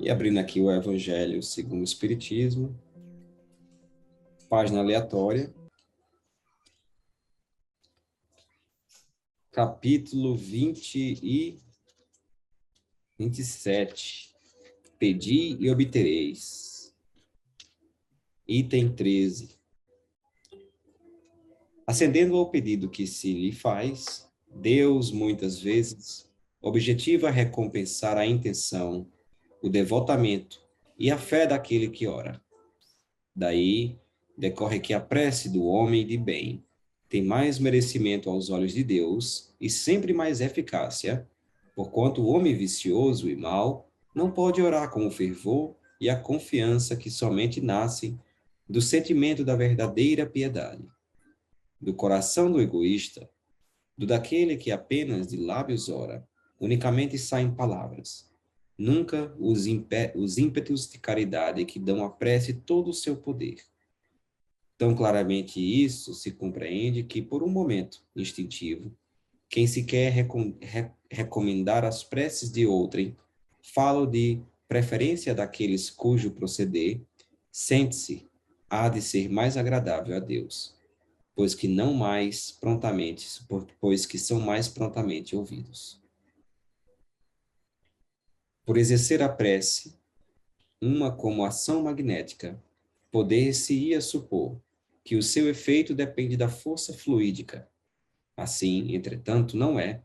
E abrindo aqui o Evangelho segundo o Espiritismo, página aleatória, capítulo 27. Pedi e obtereis. Item 13. Acendendo ao pedido que se lhe faz, Deus, muitas vezes, objetiva recompensar a intenção, o devotamento e a fé daquele que ora. Daí decorre que a prece do homem de bem tem mais merecimento aos olhos de Deus e sempre mais eficácia, porquanto o homem vicioso e mau não pode orar com o fervor e a confiança que somente nascem do sentimento da verdadeira piedade. Do coração do egoísta, do daquele que apenas de lábios ora, unicamente saem palavras. Nunca os ímpetos de caridade que dão à prece todo o seu poder. Tão claramente isso se compreende que, por um momento instintivo, quem se quer recomendar as preces de outrem, fala de preferência daqueles cujo proceder sente-se há de ser mais agradável a Deus, pois que são mais prontamente ouvidos. Por exercer a prece, uma como ação magnética, poder-se-ia supor que o seu efeito depende da força fluídica. Assim, entretanto, não é,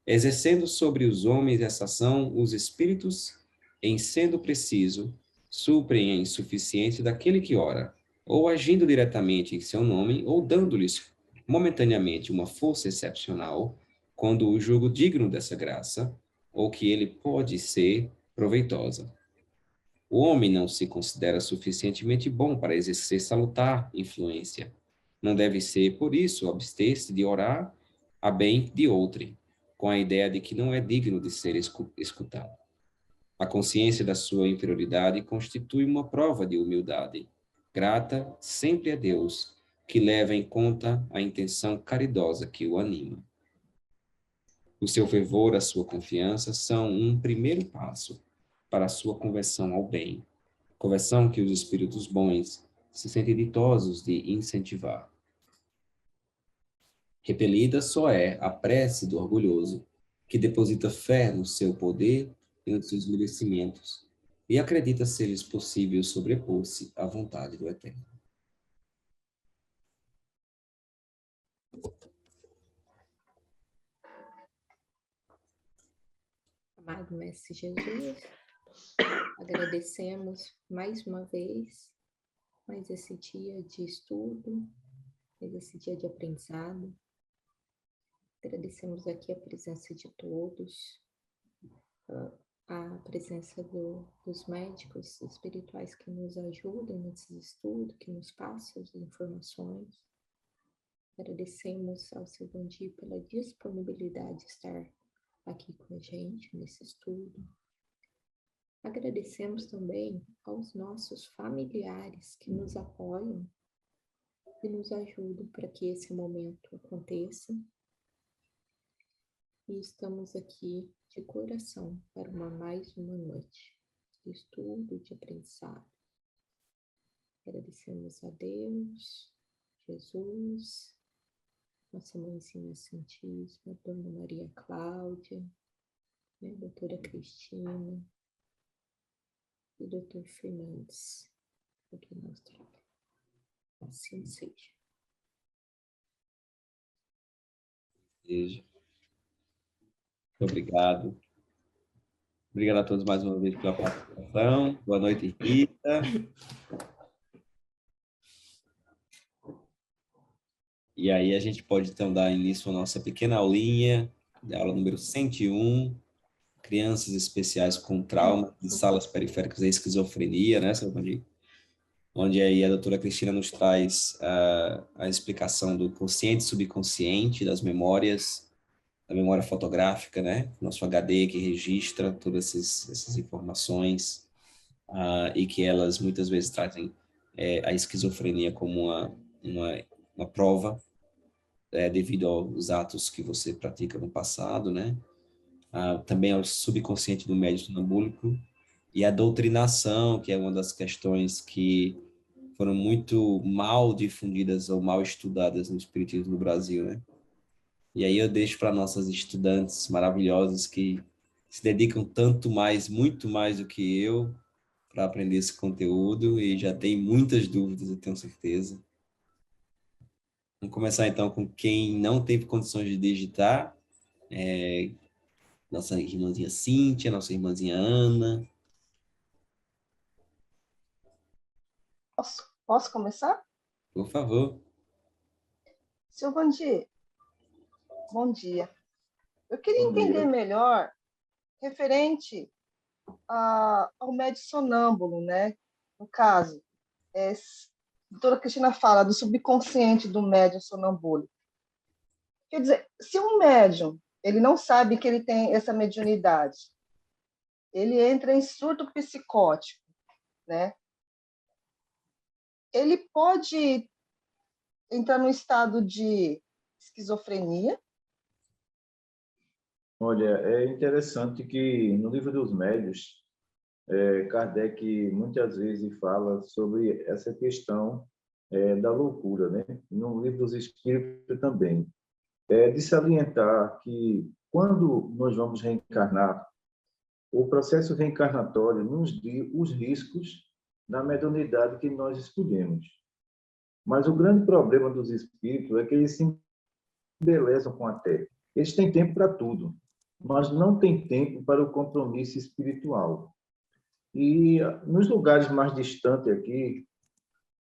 exercendo sobre os homens essa ação, os espíritos, em sendo preciso, suprem a insuficiência daquele que ora, ou agindo diretamente em seu nome, ou dando-lhes momentaneamente uma força excepcional, quando o julgo digno dessa graça, ou que ele pode ser proveitosa. O homem não se considera suficientemente bom para exercer salutar influência. Não deve ser, por isso, abster-se de orar a bem de outrem, com a ideia de que não é digno de ser escutado. A consciência da sua inferioridade constitui uma prova de humildade, grata sempre a Deus, que leva em conta a intenção caridosa que o anima. O seu fervor, a sua confiança são um primeiro passo para a sua conversão ao bem, conversão que os espíritos bons se sentem ditosos de incentivar. Repelida só é a prece do orgulhoso, que deposita fé no seu poder e nos seus merecimentos, e acredita ser-lhes possível sobrepor-se à vontade do Eterno. Amado Mestre Jesus, agradecemos mais uma vez, mais esse dia de estudo, mais esse dia de aprendizado. Agradecemos aqui a presença de todos, a presença dos médicos espirituais que nos ajudam nesse estudo, que nos passam as informações. Agradecemos ao seu Bandi pela disponibilidade de estar aqui com a gente nesse estudo. Agradecemos também aos nossos familiares que nos apoiam e nos ajudam para que esse momento aconteça. E estamos aqui de coração para mais uma noite de estudo, de aprendizado. Agradecemos a Deus, Jesus, nossa Mãezinha Santíssima, Dona Maria Cláudia, Doutora Cristina e Doutor Fernandes, aqui na Austrália. Assim seja. Muito obrigado. Obrigado a todos mais uma vez pela participação. Boa noite, Rita. E aí a gente pode, então, dar início à nossa pequena aulinha, da aula número 101, crianças especiais com trauma de salas periféricas da esquizofrenia, né, seu Bandi? Onde aí a doutora Cristina nos traz a explicação do consciente e subconsciente, das memórias, da memória fotográfica, né? Nosso HD que registra todas essas informações e que elas muitas vezes trazem a esquizofrenia como uma prova devido aos atos que você pratica no passado, né? Também ao subconsciente do médium sonambúlico, E a doutrinação, que é uma das questões que foram muito mal difundidas ou mal estudadas no Espiritismo no Brasil, né? E aí eu deixo para nossas estudantes maravilhosas que se dedicam tanto mais, muito mais do que eu, para aprender esse conteúdo e já tem muitas dúvidas, eu tenho certeza. Vamos começar então com quem não teve condições de digitar, nossa irmãzinha Cíntia, nossa irmãzinha Ana. Posso começar? Por favor. Seu Vandi, bom dia. Eu queria Bom entender dia. melhor referente ao médio sonâmbulo, né? No caso, a doutora Cristina fala do subconsciente do médium sonambúlico. Quer dizer, se um médium ele não sabe que ele tem essa mediunidade, ele entra em surto psicótico, né? Ele pode entrar num estado de esquizofrenia. Olha, é interessante que no Livro dos Médiuns, Kardec muitas vezes fala sobre essa questão da loucura, né? No Livro dos Espíritos também. É de salientar que quando nós vamos reencarnar, o processo reencarnatório nos diz os riscos da mediunidade que nós escolhemos. Mas o grande problema dos espíritos é que eles se embelezam com a terra. Eles têm tempo para tudo, mas não têm tempo para o compromisso espiritual. E nos lugares mais distantes aqui,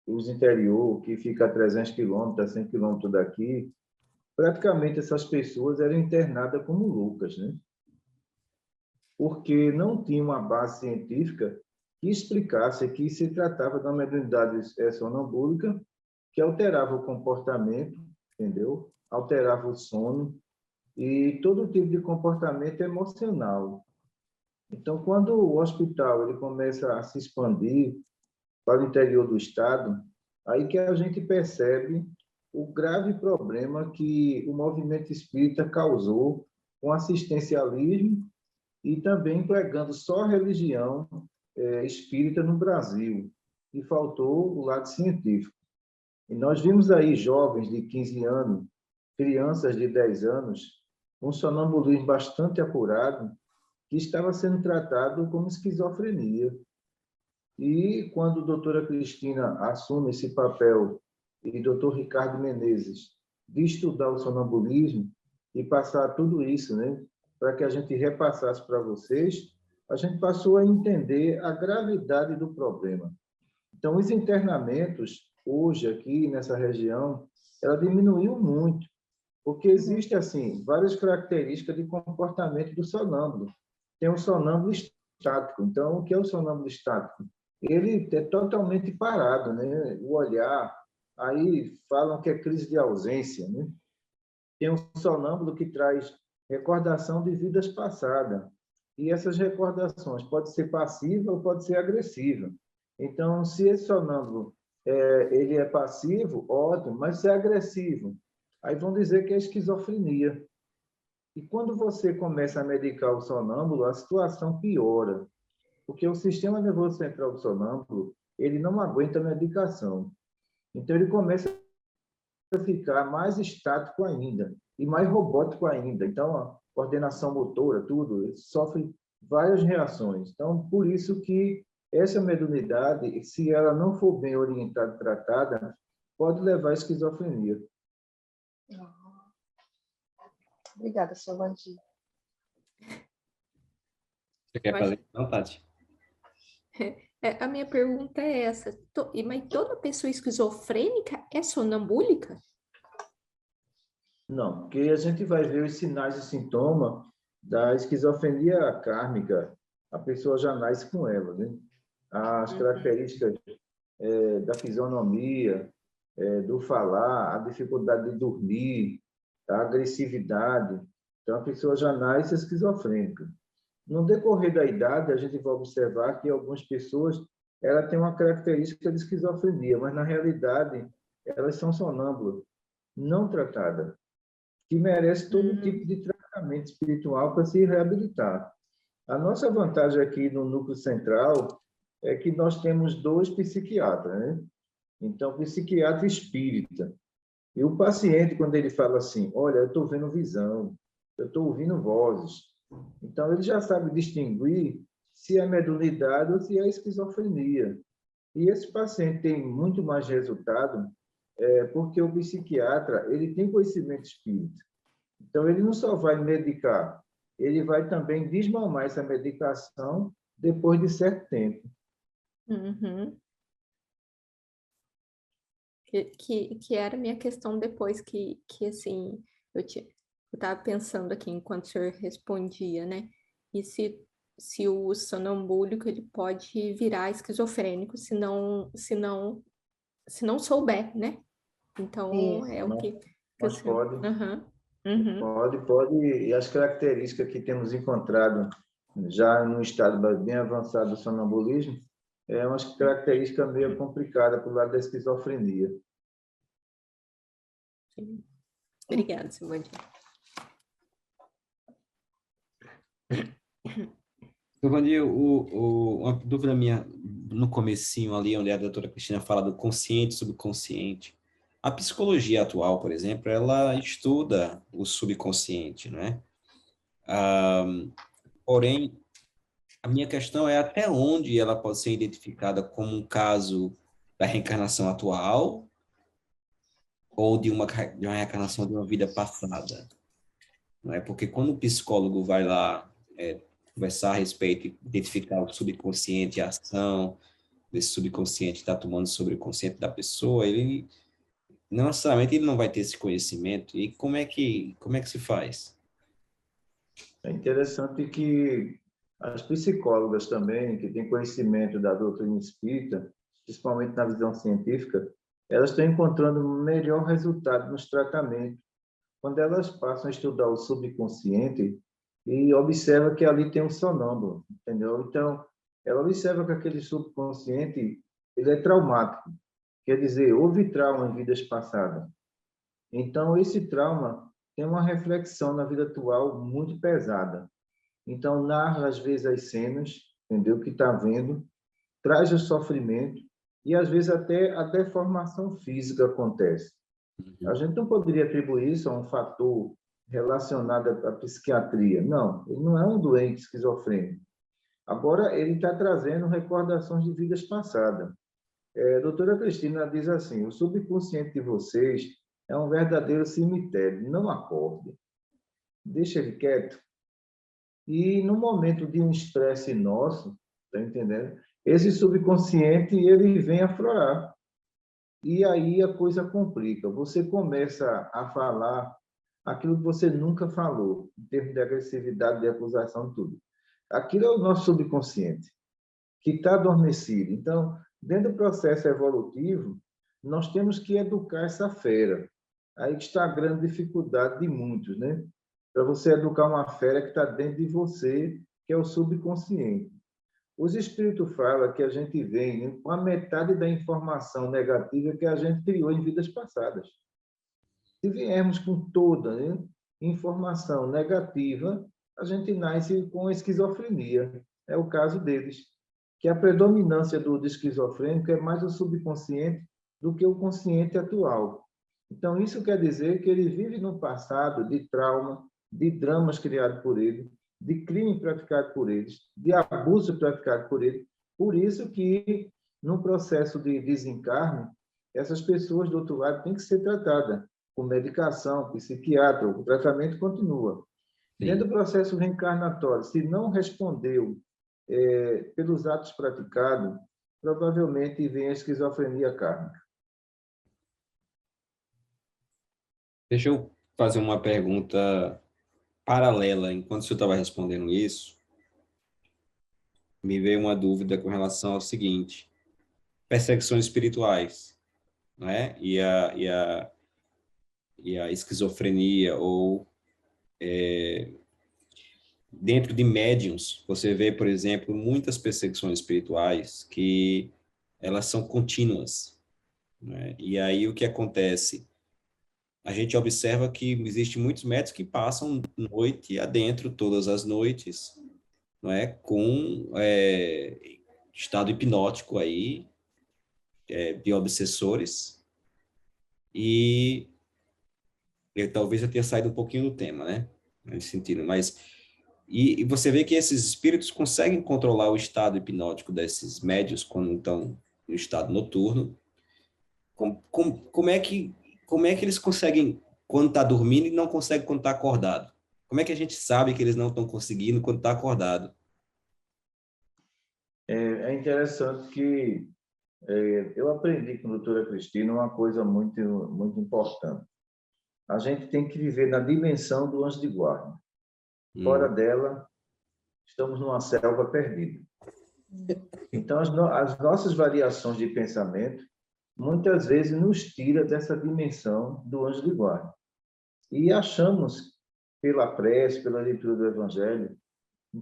os interior, que fica a 300 quilômetros, a 100 quilômetros daqui, praticamente essas pessoas eram internadas como loucas, né? Porque não tinha uma base científica que explicasse que se tratava de uma mediunidade sonambúlica que alterava o comportamento, entendeu? Alterava o sono e todo tipo de comportamento emocional. Então, quando o hospital ele começa a se expandir para o interior do estado, aí que a gente percebe o grave problema que o movimento espírita causou com assistencialismo e também pregando só religião espírita no Brasil. E faltou o lado científico. E nós vimos aí jovens de 15 anos, crianças de 10 anos, um sonambulismo bastante apurado, que estava sendo tratado como esquizofrenia. E quando a doutora Cristina assume esse papel e o doutor Ricardo Menezes de estudar o sonambulismo e passar tudo isso, né, para que a gente repassasse para vocês, a gente passou a entender a gravidade do problema. Então, os internamentos, hoje, aqui nessa região, ela diminuiu muito, porque existe, assim, várias características de comportamento do sonâmbulo. Tem o sonâmbulo estático. Então, o que é o sonâmbulo estático? Ele é totalmente parado, né? O olhar, aí falam que é crise de ausência, né? Tem um sonâmbulo que traz recordação de vidas passadas. E essas recordações pode ser passiva ou pode ser agressiva. Então, se esse sonâmbulo ele é passivo, ótimo, mas se é agressivo, aí vão dizer que é esquizofrenia. E quando você começa a medicar o sonâmbulo, a situação piora, porque o sistema nervoso central do sonâmbulo, ele não aguenta a medicação. Então, ele começa a ficar mais estático ainda e mais robótico ainda. Então, a coordenação motora, tudo, sofre várias reações. Então, por isso que essa mediunidade, se ela não for bem orientada e tratada, pode levar à esquizofrenia. Obrigada, seu Vandi. Você quer fazer então, Tati? A minha pergunta é essa. Mas toda pessoa esquizofrênica é sonambúlica? Não, porque a gente vai ver os sinais e sintomas da esquizofrenia kármica. A pessoa já nasce com ela, né? As características da fisionomia, do falar, a dificuldade de dormir, a agressividade. Então, a pessoa já nasce esquizofrênica. No decorrer da idade, a gente vai observar que algumas pessoas ela têm uma característica de esquizofrenia, mas, na realidade, elas são sonâmbulas, não tratadas, que merece todo tipo de tratamento espiritual para se reabilitar. A nossa vantagem aqui no núcleo central é que nós temos 2 psiquiatras, né? Então, psiquiatra espírita. E o paciente, quando ele fala assim, olha, eu estou vendo visão, eu estou ouvindo vozes, então ele já sabe distinguir se é mediunidade ou se é esquizofrenia. E esse paciente tem muito mais resultado porque o psiquiatra ele tem conhecimento espírita. Então, ele não só vai medicar, ele vai também desmamar essa medicação depois de certo tempo. Uhum. Que era a minha questão depois que assim, eu estava pensando aqui enquanto o senhor respondia, né? E se o sonambúlico ele pode virar esquizofrênico se não souber, né? Então, Isso. é o que o Mas senhor... pode, Uhum, uhum, pode, e as características que temos encontrado já no estado bem avançado do sonambulismo é uma característica meio complicada para o lado da esquizofrenia. sim. Obrigada, Simone. Giovanni, uma dúvida minha no comecinho ali, onde a doutora Cristina fala do consciente e subconsciente. A psicologia atual, por exemplo, ela estuda o subconsciente, não é? Porém, a minha questão é até onde ela pode ser identificada como um caso da reencarnação atual ou de uma reencarnação de uma vida passada, não é? Porque quando o psicólogo vai lá conversar a respeito, identificar o subconsciente, a ação desse subconsciente está tomando sobre o consciente da pessoa, ele não necessariamente ele não vai ter esse conhecimento. E como é que se faz? É interessante que as psicólogas também, que têm conhecimento da doutrina espírita, principalmente na visão científica, elas estão encontrando melhor resultado nos tratamentos quando elas passam a estudar o subconsciente e observa que ali tem um sonâmbulo, entendeu? Então, ela observa que aquele subconsciente ele é traumático, quer dizer, houve trauma em vidas passadas. Então, esse trauma tem uma reflexão na vida atual muito pesada. Então, narra às vezes as cenas, entendeu? Que está vendo, traz o sofrimento e às vezes até a deformação física acontece. A gente não poderia atribuir isso a um fator relacionado à psiquiatria. Não, ele não é um doente esquizofrênico. Agora, ele está trazendo recordações de vidas passadas. A doutora Cristina diz assim, o subconsciente de vocês é um verdadeiro cemitério. Não acorde. Deixa ele quieto. E no momento de um estresse nosso, tá entendendo? Esse subconsciente, ele vem aflorar. E aí a coisa complica. Você começa a falar aquilo que você nunca falou, em termos de agressividade, de acusação, tudo. Aquilo é o nosso subconsciente, que está adormecido. Então, dentro do processo evolutivo, nós temos que educar essa fera. Aí está a grande dificuldade de muitos, né? Para você educar uma fera que está dentro de você, que é o subconsciente. Os espíritos falam que a gente vem com a metade da informação negativa que a gente criou em vidas passadas. Se viermos com toda, né, informação negativa, a gente nasce com esquizofrenia. É o caso deles. Que a predominância do esquizofrênico é mais o subconsciente do que o consciente atual. Então, isso quer dizer que ele vive no passado de trauma, de dramas criados por ele, de crime praticado por eles, de abuso praticado por ele. Por isso que, no processo de desencarne, essas pessoas do outro lado têm que ser tratadas com medicação, psiquiatra, o tratamento continua. Sim. Dentro do processo reencarnatório, se não respondeu pelos atos praticados, provavelmente vem a esquizofrenia kármica. Deixa eu fazer uma pergunta paralela. Enquanto o senhor estava respondendo isso, me veio uma dúvida com relação ao seguinte: perseguições espirituais, né? E a esquizofrenia, ou dentro de médiums, você vê, por exemplo, muitas perseguições espirituais que elas são contínuas, né? E aí o que acontece? A gente observa que existem muitos médicos que passam noite adentro, todas as noites, não é, com estado hipnótico aí, de obsessores, e talvez eu tenha saído um pouquinho do tema, né, nesse sentido, mas e você vê que esses espíritos conseguem controlar o estado hipnótico desses médios quando estão no estado noturno. Como é que eles conseguem quando está dormindo e não conseguem quando está acordado? Como é que a gente sabe que eles não estão conseguindo quando está acordado? É interessante que eu aprendi com a doutora Cristina uma coisa muito, muito importante. A gente tem que viver na dimensão do anjo de guarda. Fora dela, estamos numa selva perdida. Então, as nossas variações de pensamento, muitas vezes, nos tira dessa dimensão do anjo de guarda. E achamos, pela prece, pela leitura do Evangelho,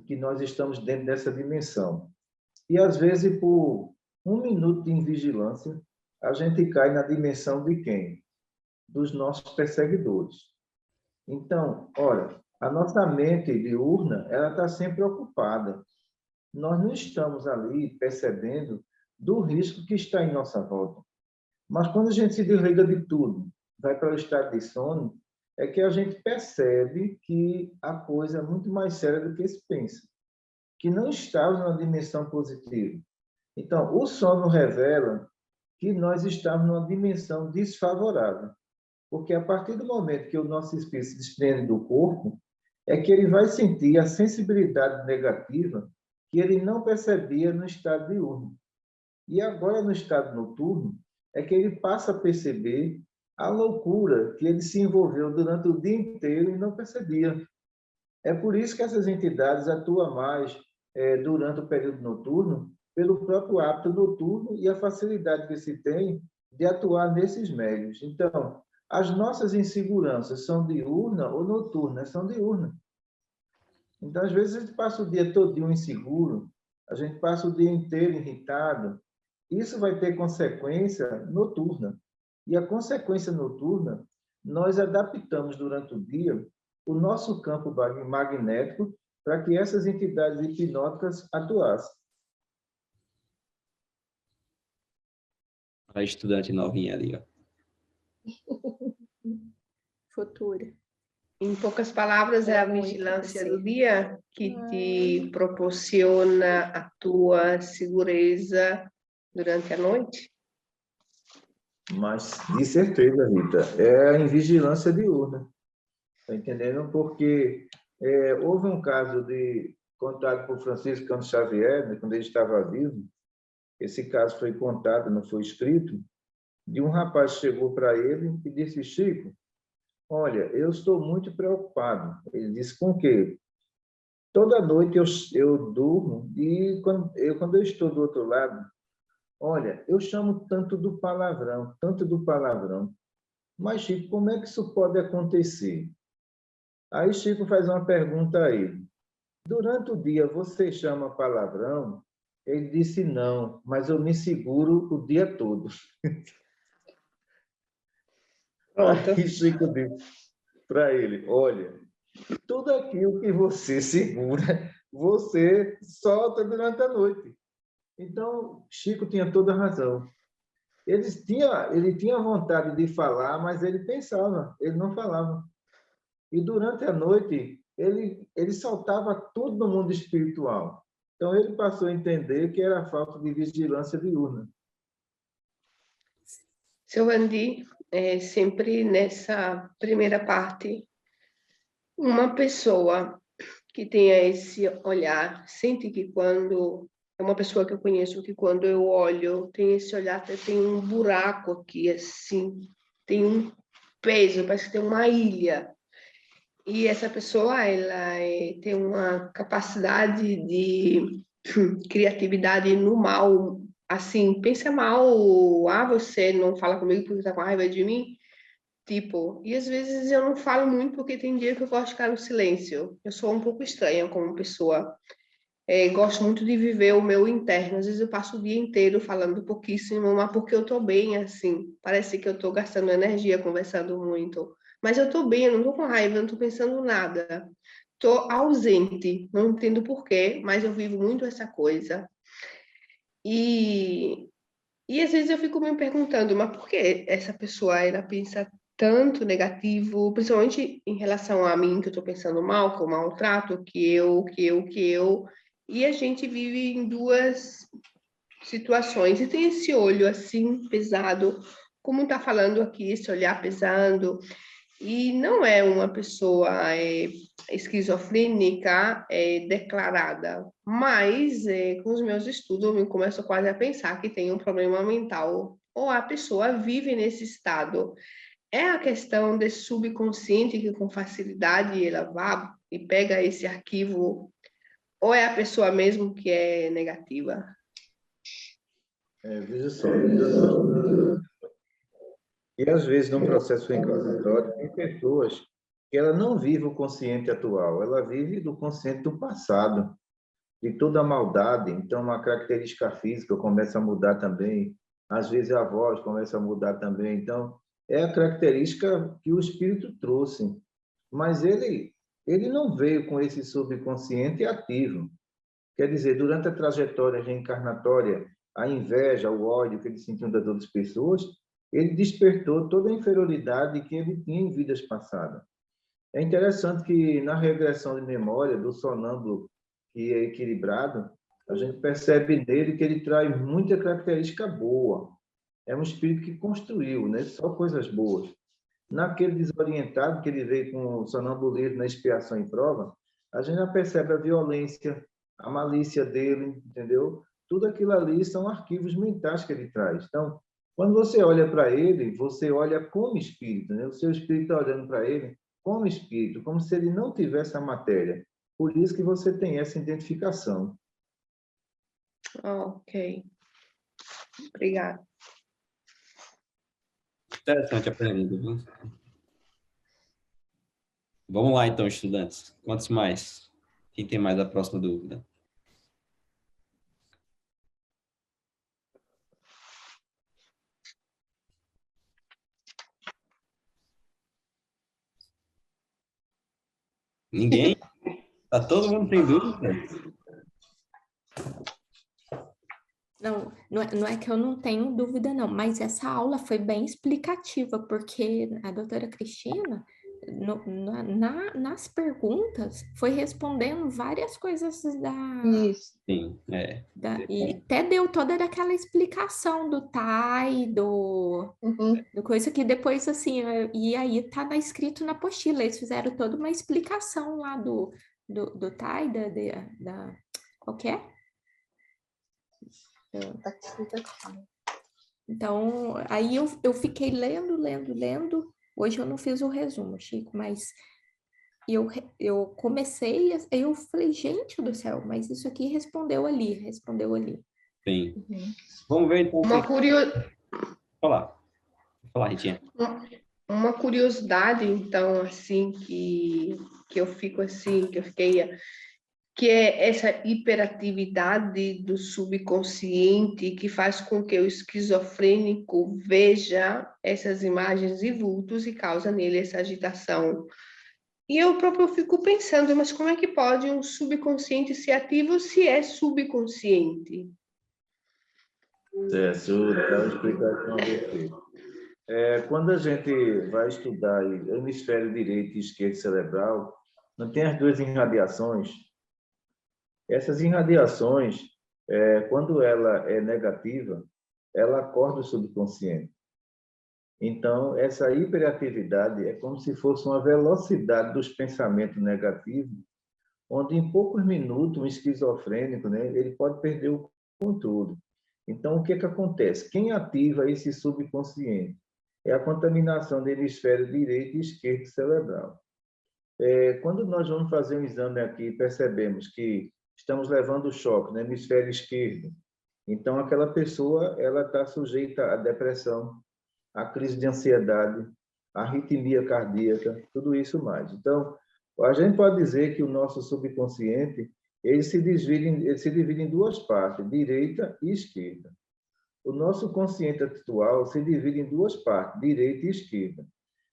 que nós estamos dentro dessa dimensão. E, às vezes, por um minuto de invigilância, a gente cai na dimensão de quem? Dos nossos perseguidores. Então, olha, a nossa mente diurna, ela está sempre ocupada. Nós não estamos ali percebendo do risco que está em nossa volta. Mas quando a gente se desliga de tudo, vai para o estado de sono, é que a gente percebe que a coisa é muito mais séria do que se pensa, que não estamos numa dimensão positiva. Então, o sono revela que nós estamos numa dimensão desfavorável, porque a partir do momento que o nosso espírito se desprende do corpo, é que ele vai sentir a sensibilidade negativa que ele não percebia no estado diurno. E agora, no estado noturno, é que ele passa a perceber a loucura que ele se envolveu durante o dia inteiro e não percebia. É por isso que essas entidades atuam mais durante o período noturno, pelo próprio hábito noturno e a facilidade que se tem de atuar nesses meios. Então, as nossas inseguranças são diurna ou noturna? São diurna. Então, às vezes, a gente passa o dia todo inseguro, a gente passa o dia inteiro irritado. Isso vai ter consequência noturna. E a consequência noturna, nós adaptamos durante o dia o nosso campo magnético para que essas entidades hipnóticas atuassem. A estudante novinha ali, ó. Futura. Em poucas palavras, é a vigilância do dia que te proporciona a tua segurança durante a noite? Mas, de certeza, Rita, é a invigilância diurna. Está entendendo? Porque houve um caso contado por Francisco Cândido Xavier, né, quando ele estava vivo. Esse caso foi contado, não foi escrito, de um rapaz que chegou para ele e disse: Chico, olha, eu estou muito preocupado. Ele disse: com o quê? Toda noite eu durmo e quando eu estou do outro lado, olha, eu chamo tanto do palavrão, mas, Chico, como é que isso pode acontecer? Aí Chico faz uma pergunta a ele: durante o dia você chama palavrão? Ele disse: não, mas eu me seguro o dia todo. Aí Chico disse para ele: olha, tudo aquilo que você segura, você solta durante a noite. Então, Chico tinha toda a razão. Ele tinha vontade de falar, mas ele pensava, ele não falava. E durante a noite, ele soltava tudo no mundo espiritual. Então, ele passou a entender que era a falta de vigilância diurna. Seu Vandi, sempre nessa primeira parte, uma pessoa que tenha esse olhar, sente que quando... É uma pessoa que eu conheço que quando eu olho, tem esse olhar, tem um buraco aqui, assim, tem um peso, parece que tem uma ilha. E essa pessoa, ela tem uma capacidade de criatividade no mal, assim, pensa mal, você não fala comigo porque tá com raiva de mim, tipo, e às vezes eu não falo muito porque tem dia que eu gosto de ficar no silêncio. Eu sou um pouco estranha como pessoa. Gosto muito de viver o meu interno. Às vezes eu passo o dia inteiro falando pouquíssimo, mas porque eu tô bem, assim. Parece que eu tô gastando energia conversando muito. Mas eu tô bem, eu não tô com raiva, eu não tô pensando nada. estou ausente, não entendo por quê, mas eu vivo muito essa coisa. E às vezes eu fico me perguntando, mas por que essa pessoa ela pensa tanto negativo, principalmente em relação a mim, que eu estou pensando mal, que eu maltrato, que eu. E a gente vive em duas situações, e tem esse olho assim, pesado, como está falando aqui, esse olhar pesado, e não é uma pessoa esquizofrênica declarada, mas com os meus estudos eu começo quase a pensar que tem um problema mental, ou a pessoa vive nesse estado. É a questão desse subconsciente que com facilidade ela vai e pega esse arquivo, ou é a pessoa mesmo que é negativa? Veja só, e às vezes no processo reencarnatório tem pessoas que ela não vive o consciente atual, ela vive do consciente do passado, de toda a maldade. Então, uma característica física começa a mudar também, às vezes a voz começa a mudar também. Então, é a característica que o espírito trouxe, mas ele não veio com esse subconsciente ativo. Quer dizer, durante a trajetória reencarnatória, a inveja, o ódio que ele sentiu das outras pessoas, ele despertou toda a inferioridade que ele tinha em vidas passadas. É interessante que na regressão de memória do sonâmbulo, que é equilibrado, a gente percebe nele que ele traz muita característica boa. É um espírito que construiu, né? Só coisas boas. Naquele desorientado que ele veio com o sonambulismo na expiação e prova, a gente já percebe a violência, a malícia dele, entendeu? Tudo aquilo ali são arquivos mentais que ele traz. Então, quando você olha para ele, você olha como espírito, né? O seu espírito está olhando para ele como espírito, como se ele não tivesse a matéria. Por isso que você tem essa identificação. Ok. Obrigada. Interessante a pergunta, viu? Vamos lá, então, estudantes. Quantos mais? Quem tem mais a próxima dúvida? Ninguém? Tá todo mundo tem dúvida? Não é que eu não tenho dúvida, não, mas essa aula foi bem explicativa, porque a doutora Cristina, nas perguntas, foi respondendo várias coisas Isso. Sim, e até deu toda aquela explicação do TAI, do coisa que depois, assim, e aí tá escrito na apostila, eles fizeram toda uma explicação lá do TAI, qual que é? Então, aí eu fiquei lendo. Hoje eu não fiz o resumo, Chico, mas eu comecei, eu falei, gente do céu, mas isso aqui respondeu ali. sim. Vamos ver, então. Falar, Ritinha. Uma curiosidade, então, assim, que eu fico assim, que eu fiquei... que é essa hiperatividade do subconsciente que faz com que o esquizofrênico veja essas imagens e vultos e causa nele essa agitação. E eu próprio fico pensando, mas como é que pode um subconsciente ser ativo se é subconsciente? Isso dá uma explicação a você. Quando a gente vai estudar hemisfério direito e esquerdo cerebral, não tem as duas irradiações. Essas irradiações, quando ela é negativa, ela acorda o subconsciente. Então, essa hiperatividade é como se fosse uma velocidade dos pensamentos negativos, onde em poucos minutos um esquizofrênico, né, ele pode perder o controle. Então, o que acontece? Quem ativa esse subconsciente é a contaminação do hemisfério direito e esquerdo cerebral. Quando nós vamos fazer um exame aqui, percebemos que estamos levando o choque no hemisfério esquerdo. Então, aquela pessoa ela está sujeita à depressão, à crise de ansiedade, à arritmia cardíaca, tudo isso mais. Então, a gente pode dizer que o nosso subconsciente ele se divide em duas partes, direita e esquerda. O nosso consciente atual se divide em duas partes, direita e esquerda.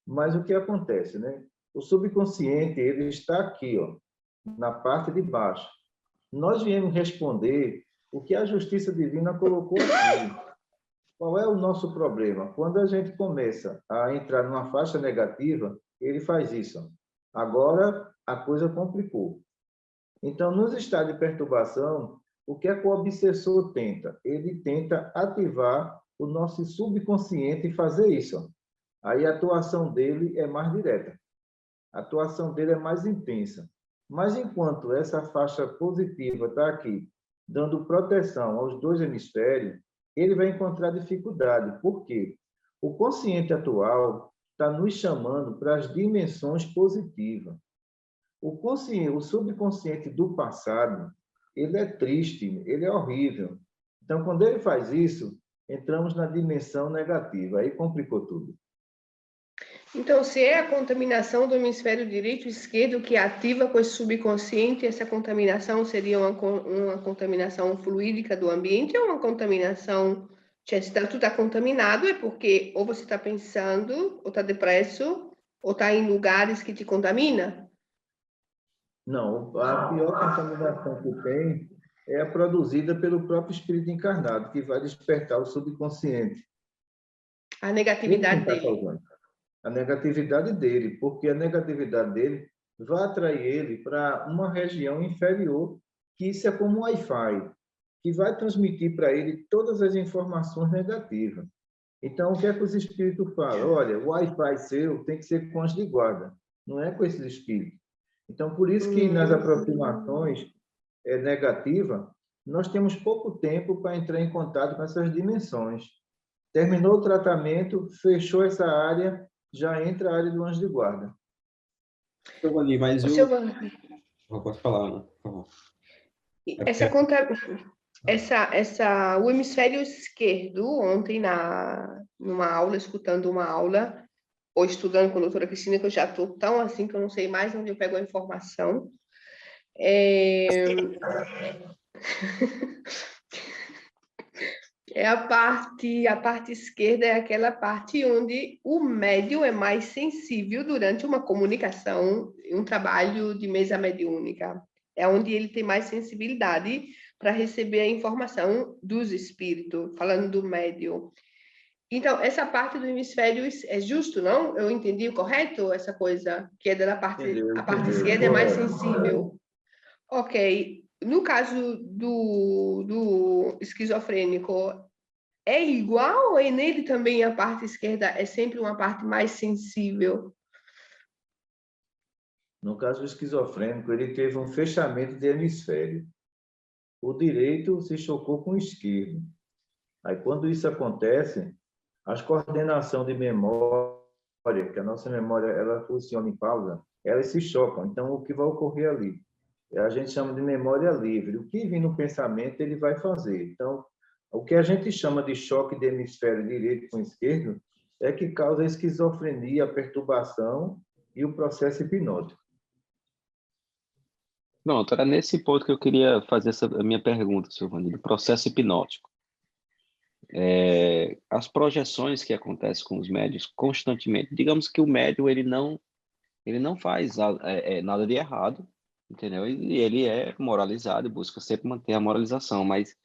Mas o que acontece, né? O subconsciente ele está aqui, ó, na parte de baixo. Nós viemos responder o que a justiça divina colocou aqui. Qual é o nosso problema? Quando a gente começa a entrar numa faixa negativa, ele faz isso. Agora, a coisa complicou. Então, nos estados de perturbação, o que é que o obsessor tenta? Ele tenta ativar o nosso subconsciente e fazer isso. Aí a atuação dele é mais direta. A atuação dele é mais intensa. Mas enquanto essa faixa positiva está aqui, dando proteção aos dois hemisférios, ele vai encontrar dificuldade. Por quê? O consciente atual está nos chamando para as dimensões positivas. O subconsciente do passado, ele é triste, ele é horrível. Então, quando ele faz isso, entramos na dimensão negativa. Aí complicou tudo. Então, se é a contaminação do hemisfério direito e esquerdo que ativa com esse subconsciente, essa contaminação seria uma contaminação fluídica do ambiente ou uma contaminação... Se tu está contaminado, é porque ou você está pensando, ou está depresso, ou está em lugares que te contamina? Não, a pior contaminação que tem é a produzida pelo próprio espírito encarnado, que vai despertar o subconsciente. A negatividade Ele que está dele. causando. A negatividade dele, porque a negatividade dele vai atrair ele para uma região inferior, que isso é como um Wi-Fi, que vai transmitir para ele todas as informações negativas. Então, o que é que os espíritos falam? Olha, o Wi-Fi seu tem que ser com anjo de guarda, não é com esses espíritos. Então, por isso que nas aproximações negativas, nós temos pouco tempo para entrar em contato com essas dimensões. Terminou o tratamento, fechou essa área, já entra a área do anjo de guarda. Giovanni, mas o... Silvana, Pode falar, Ana, por favor. O hemisfério esquerdo, ontem numa aula, escutando uma aula, ou estudando com a doutora Cristina, que eu já estou tão assim que eu não sei mais onde eu pego a informação. A parte esquerda é aquela parte onde o médium é mais sensível durante uma comunicação, um trabalho de mesa mediúnica. É onde ele tem mais sensibilidade para receber a informação dos espíritos, falando do médium. Então, essa parte do hemisfério é justo, não? Eu entendi correto essa coisa, que é da parte, a parte esquerda é mais sensível. Ok. No caso do esquizofrênico, é igual ou nele também a parte esquerda é sempre uma parte mais sensível? No caso do esquizofrênico, ele teve um fechamento de hemisfério. O direito se chocou com o esquerdo. Aí, quando isso acontece, as coordenações de memória, que a nossa memória ela funciona em pausa, elas se chocam. Então, o que vai ocorrer ali? A gente chama de memória livre. O que vem no pensamento, ele vai fazer. Então, o que a gente chama de choque de hemisfério direito com esquerdo é que causa a esquizofrenia, a perturbação e o processo hipnótico. Pronto, era nesse ponto que eu queria fazer a minha pergunta, Silvani, do processo hipnótico. As projeções que acontecem com os médios constantemente, digamos que o médium ele não faz nada de errado, entendeu? E ele é moralizado e busca sempre manter a moralização, mas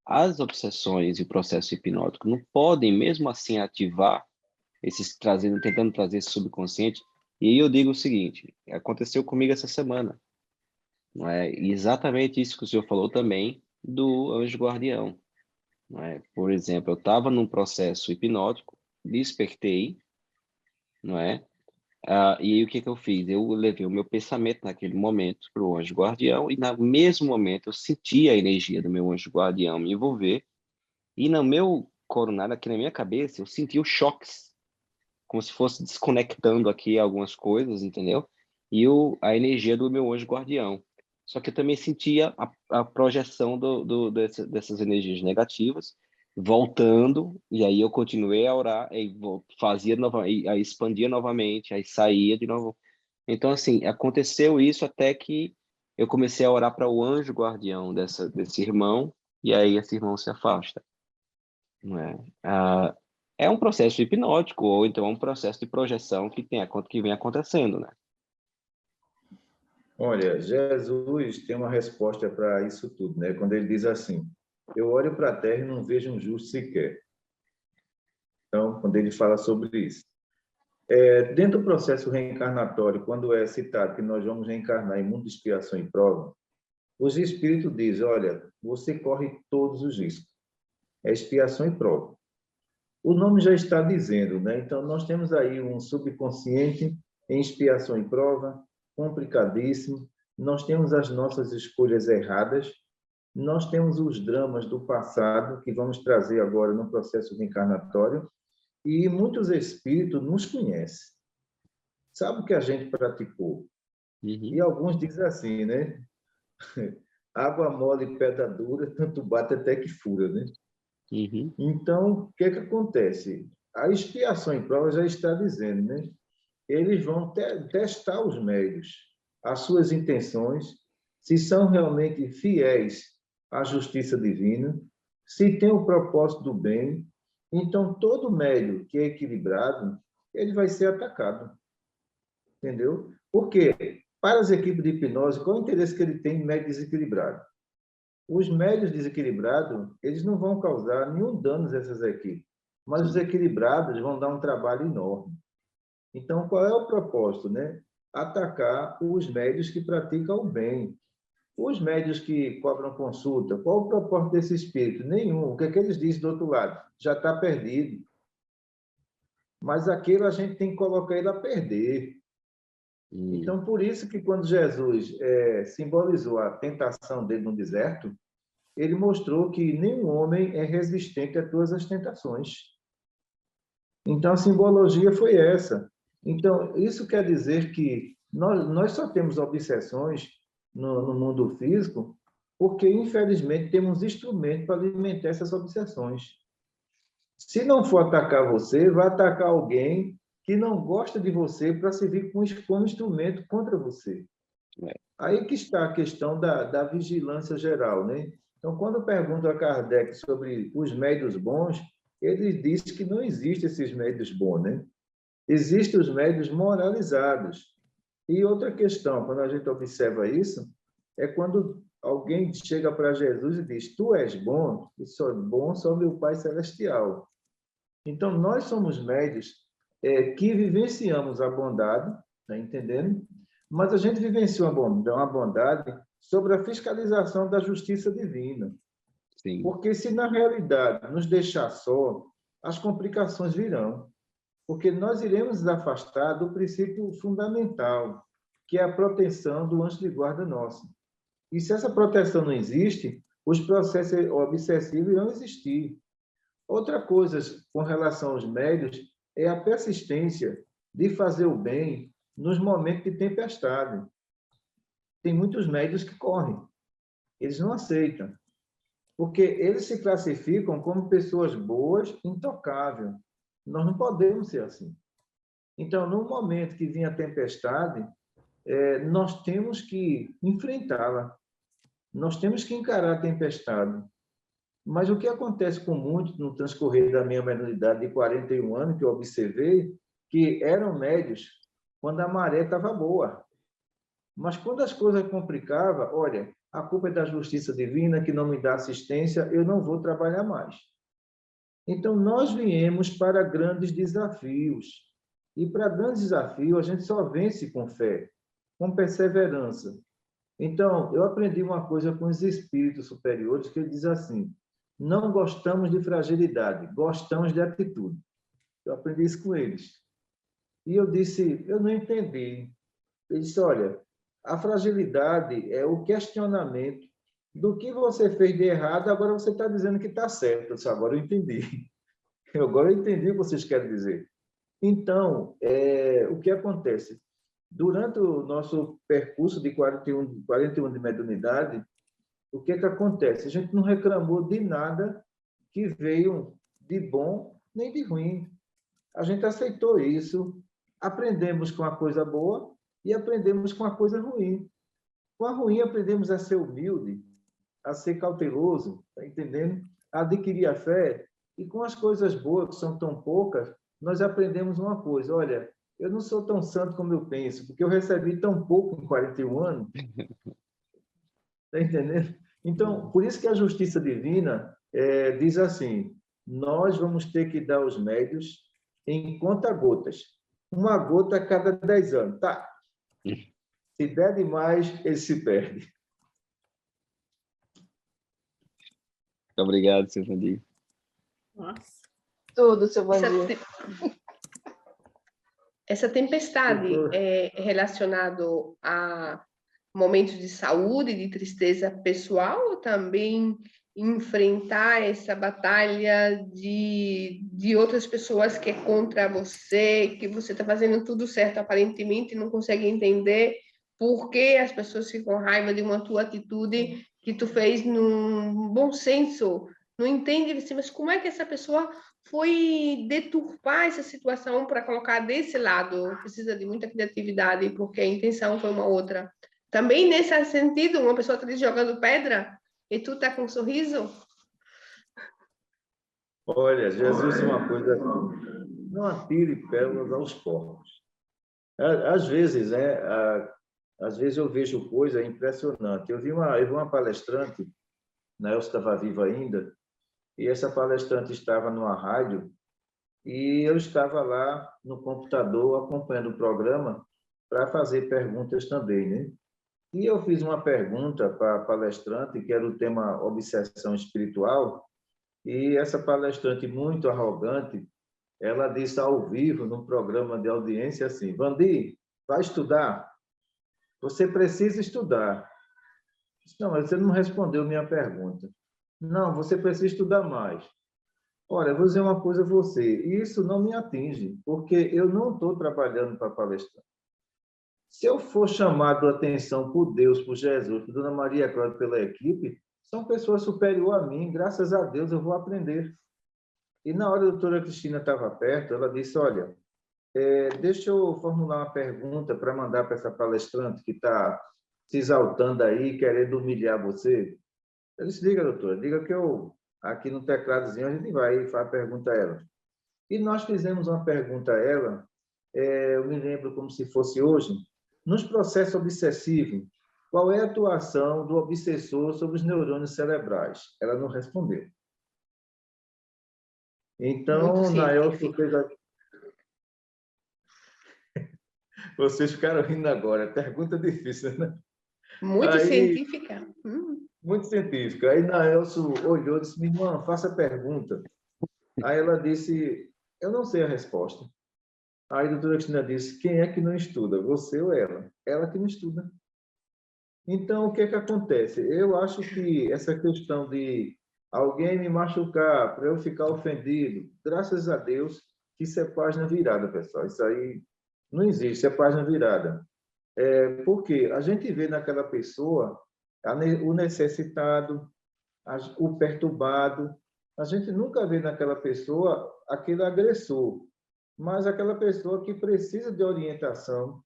as obsessões e o processo hipnótico não podem mesmo assim ativar tentando trazer esse subconsciente. E aí eu digo o seguinte, aconteceu comigo essa semana, não é? E exatamente isso que o senhor falou também do anjo guardião, não é? Por exemplo, eu estava num processo hipnótico, despertei, não é? E aí o que eu fiz? Eu levei o meu pensamento naquele momento para o anjo guardião e no mesmo momento eu senti a energia do meu anjo guardião me envolver e no meu coronário, aqui na minha cabeça, eu senti os choques, como se fosse desconectando aqui algumas coisas, entendeu? E a energia do meu anjo guardião. Só que eu também sentia a projeção dessas energias negativas voltando, e aí eu continuei a orar, e fazia novamente, aí expandia novamente, aí saía de novo. Então, assim, aconteceu isso até que eu comecei a orar para o anjo guardião desse irmão, e aí esse irmão se afasta. Não é? É um processo hipnótico, ou então é um processo de projeção que vem acontecendo, né? Olha, Jesus tem uma resposta para isso tudo, né? Quando ele diz assim: eu olho para a terra e não vejo um justo sequer. Então, quando ele fala sobre isso. Dentro do processo reencarnatório, quando é citado que nós vamos reencarnar em mundo de expiação e prova, os espíritos dizem: olha, você corre todos os riscos. É expiação e prova. O nome já está dizendo, né? Então, nós temos aí um subconsciente em expiação e prova, complicadíssimo. Nós temos as nossas escolhas erradas. Nós temos os dramas do passado, que vamos trazer agora no processo reencarnatório. E muitos espíritos nos conhecem. Sabe o que a gente praticou? E alguns dizem assim, né? Água mole e pedra dura, tanto bate até que fura, né? Então, o que acontece? A expiação em prova já está dizendo, né? Eles vão testar os médios, as suas intenções, se são realmente fiéis à justiça divina, se tem o propósito do bem. Então, todo médio que é equilibrado, ele vai ser atacado. Entendeu? Por quê? Para as equipes de hipnose, qual é o interesse que ele tem em médio desequilibrado? Os médios desequilibrados, eles não vão causar nenhum dano a essas equipes, mas os equilibrados vão dar um trabalho enorme. Então, qual é o propósito, né? Atacar os médios que praticam o bem. Os médios que cobram consulta, qual o propósito desse espírito? Nenhum. O que é que eles dizem do outro lado? Já está perdido. Mas aquele a gente tem que colocar ele a perder. Então, por isso que quando Jesus simbolizou a tentação dele no deserto, ele mostrou que nenhum homem é resistente a todas as tentações. Então, a simbologia foi essa. Então, isso quer dizer que nós só temos obsessões no mundo físico porque, infelizmente, temos instrumentos para alimentar essas obsessões. Se não for atacar você, vai atacar alguém que não gosta de você para servir como instrumento contra você. Aí que está a questão da vigilância geral, né? Então, quando pergunto a Kardec sobre os médios bons, ele diz que não existem esses médios bons, né? Existem os médios moralizados. E outra questão, quando a gente observa isso, é quando alguém chega para Jesus e diz: tu és bom, e só bom só meu Pai Celestial. Então, nós somos médios que vivenciamos a bondade, tá entendendo? Mas a gente vivenciou a bondade sobre a fiscalização da justiça divina. Sim. Porque se, na realidade, nos deixar só, as complicações virão. Porque nós iremos nos afastar do princípio fundamental, que é a proteção do anjo de guarda nosso. E se essa proteção não existe, os processos obsessivos irão existir. Outra coisa com relação aos médios é a persistência de fazer o bem nos momentos de tempestade. Tem muitos médios que correm. Eles não aceitam. Porque eles se classificam como pessoas boas, intocáveis. Nós não podemos ser assim. Então, no momento que vinha a tempestade, nós temos que enfrentá-la. Nós temos que encarar a tempestade. Mas o que acontece com muitos no transcorrer da minha menoridade de 41 anos, que eu observei, que eram médios quando a maré estava boa. Mas quando as coisas complicavam, olha, a culpa é da justiça divina que não me dá assistência, eu não vou trabalhar mais. Então, nós viemos para grandes desafios. E para grandes desafios, a gente só vence com fé, com perseverança. Então, eu aprendi uma coisa com os espíritos superiores, que ele diz assim: não gostamos de fragilidade, gostamos de atitude. Eu aprendi isso com eles. E eu disse, eu não entendi. Ele disse, olha, a fragilidade é o questionamento do que você fez de errado, agora você está dizendo que está certo. Eu disse, agora eu entendi. Agora eu entendi o que vocês querem dizer. Então, o que acontece? Durante o nosso percurso de 41 de mediunidade, o que acontece? A gente não reclamou de nada que veio de bom nem de ruim. A gente aceitou isso, aprendemos com a coisa boa e aprendemos com a coisa ruim. Com a ruim, aprendemos a ser humilde, a ser cauteloso, tá entendendo? A adquirir a fé. E com as coisas boas, que são tão poucas, nós aprendemos uma coisa: olha, eu não sou tão santo como eu penso, porque eu recebi tão pouco em 41 anos. Está entendendo? Então, por isso que a justiça divina diz assim, nós vamos ter que dar os médios em conta-gotas. Uma gota a cada 10 anos. Tá. Se der demais, ele se perde. Muito obrigado, seu Vandir. Nossa. Tudo, seu Vandir. Essa tempestade é relacionado a momentos de saúde, de tristeza pessoal, ou também enfrentar essa batalha de outras pessoas que é contra você, que você está fazendo tudo certo aparentemente e não consegue entender por que as pessoas ficam com raiva de uma tua atitude que tu fez num bom senso, não entende assim, mas como é que essa pessoa foi deturpar essa situação para colocar desse lado? Precisa de muita criatividade, porque a intenção foi uma outra. Também nesse sentido, uma pessoa está jogando pedra e tu está com um sorriso? Olha, Jesus disse uma coisa assim, não atire pérolas aos porcos. Às vezes, às vezes eu vejo coisa impressionante. Eu vi uma palestrante, na Elsa estava viva ainda, e essa palestrante estava numa rádio, e eu estava lá no computador acompanhando o programa para fazer perguntas também, né? E eu fiz uma pergunta para a palestrante, que era o tema obsessão espiritual, e essa palestrante muito arrogante, ela disse ao vivo, num programa de audiência, assim, Vandir, vai estudar? Você precisa estudar. Eu disse, não, mas você não respondeu minha pergunta. Não, você precisa estudar mais. Olha, eu vou dizer uma coisa a você, isso não me atinge, porque eu não estou trabalhando para palestrar. Se eu for chamado a atenção por Deus, por Jesus, por Dona Maria Cláudia, pela equipe, são pessoas superiores a mim, graças a Deus eu vou aprender. E na hora a doutora Cristina estava perto, ela disse, olha, deixa eu formular uma pergunta para mandar para essa palestrante que está se exaltando aí, querendo humilhar você. Eu disse, diga, doutora, diga que eu, aqui no tecladozinho, a gente vai e faz a pergunta a ela. E nós fizemos uma pergunta a ela, eu me lembro como se fosse hoje, nos processos obsessivos, qual é a atuação do obsessor sobre os neurônios cerebrais? Ela não respondeu. Então, na Elsa fez a... Vocês ficaram rindo agora, pergunta difícil, né? Muito científica. Muito científica. Aí na Elsa olhou e disse, minha irmã, faça a pergunta. Aí ela disse, eu não sei a resposta. Aí a doutora Cristina disse, quem é que não estuda, você ou ela? Ela que não estuda. Então, o que é que acontece? Eu acho que essa questão de alguém me machucar para eu ficar ofendido, graças a Deus, isso é página virada, pessoal. Isso aí não existe, é página virada. Porque a gente vê naquela pessoa o necessitado, o perturbado. A gente nunca vê naquela pessoa aquele agressor, mas aquela pessoa que precisa de orientação,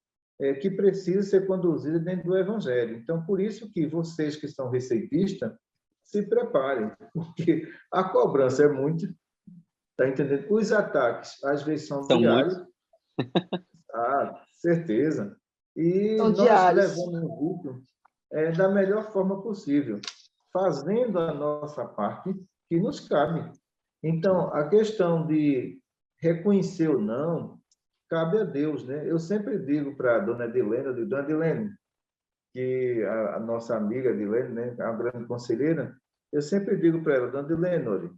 que precisa ser conduzida dentro do Evangelho. Então, por isso que vocês que são receitistas, se preparem, porque a cobrança é muito, tá entendendo? Os ataques, às vezes, são diários. Certeza. E são nós diários. levamos o grupo da melhor forma possível, fazendo a nossa parte que nos cabe. Então, a questão de reconhecer ou não, cabe a Deus, né? Eu sempre digo para a dona Edilene, dona Edilene, que a nossa amiga Edilene, né, a grande conselheira, eu sempre digo para ela, dona Edilene, olha,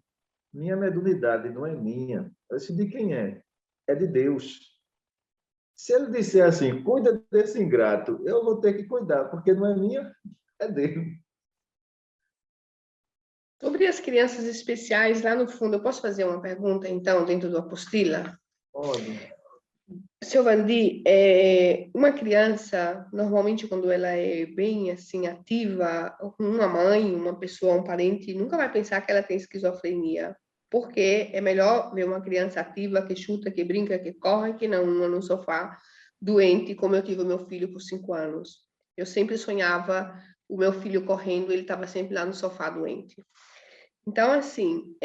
minha mediunidade não é minha. Eu disse, de quem é? É de Deus. Se ele disser assim, cuida desse ingrato, eu vou ter que cuidar, porque não é minha, é dele. Sobre as crianças especiais, lá no fundo, eu posso fazer uma pergunta, então, dentro do apostila? Pode. Seu Vandir, uma criança, normalmente quando ela é bem assim ativa, uma mãe, uma pessoa, um parente, nunca vai pensar que ela tem esquizofrenia, porque é melhor ver uma criança ativa que chuta, que brinca, que corre, que não uma no sofá doente, como eu tive o meu filho por 5 anos. Eu sempre sonhava o meu filho correndo, ele estava sempre lá no sofá doente. Então, assim,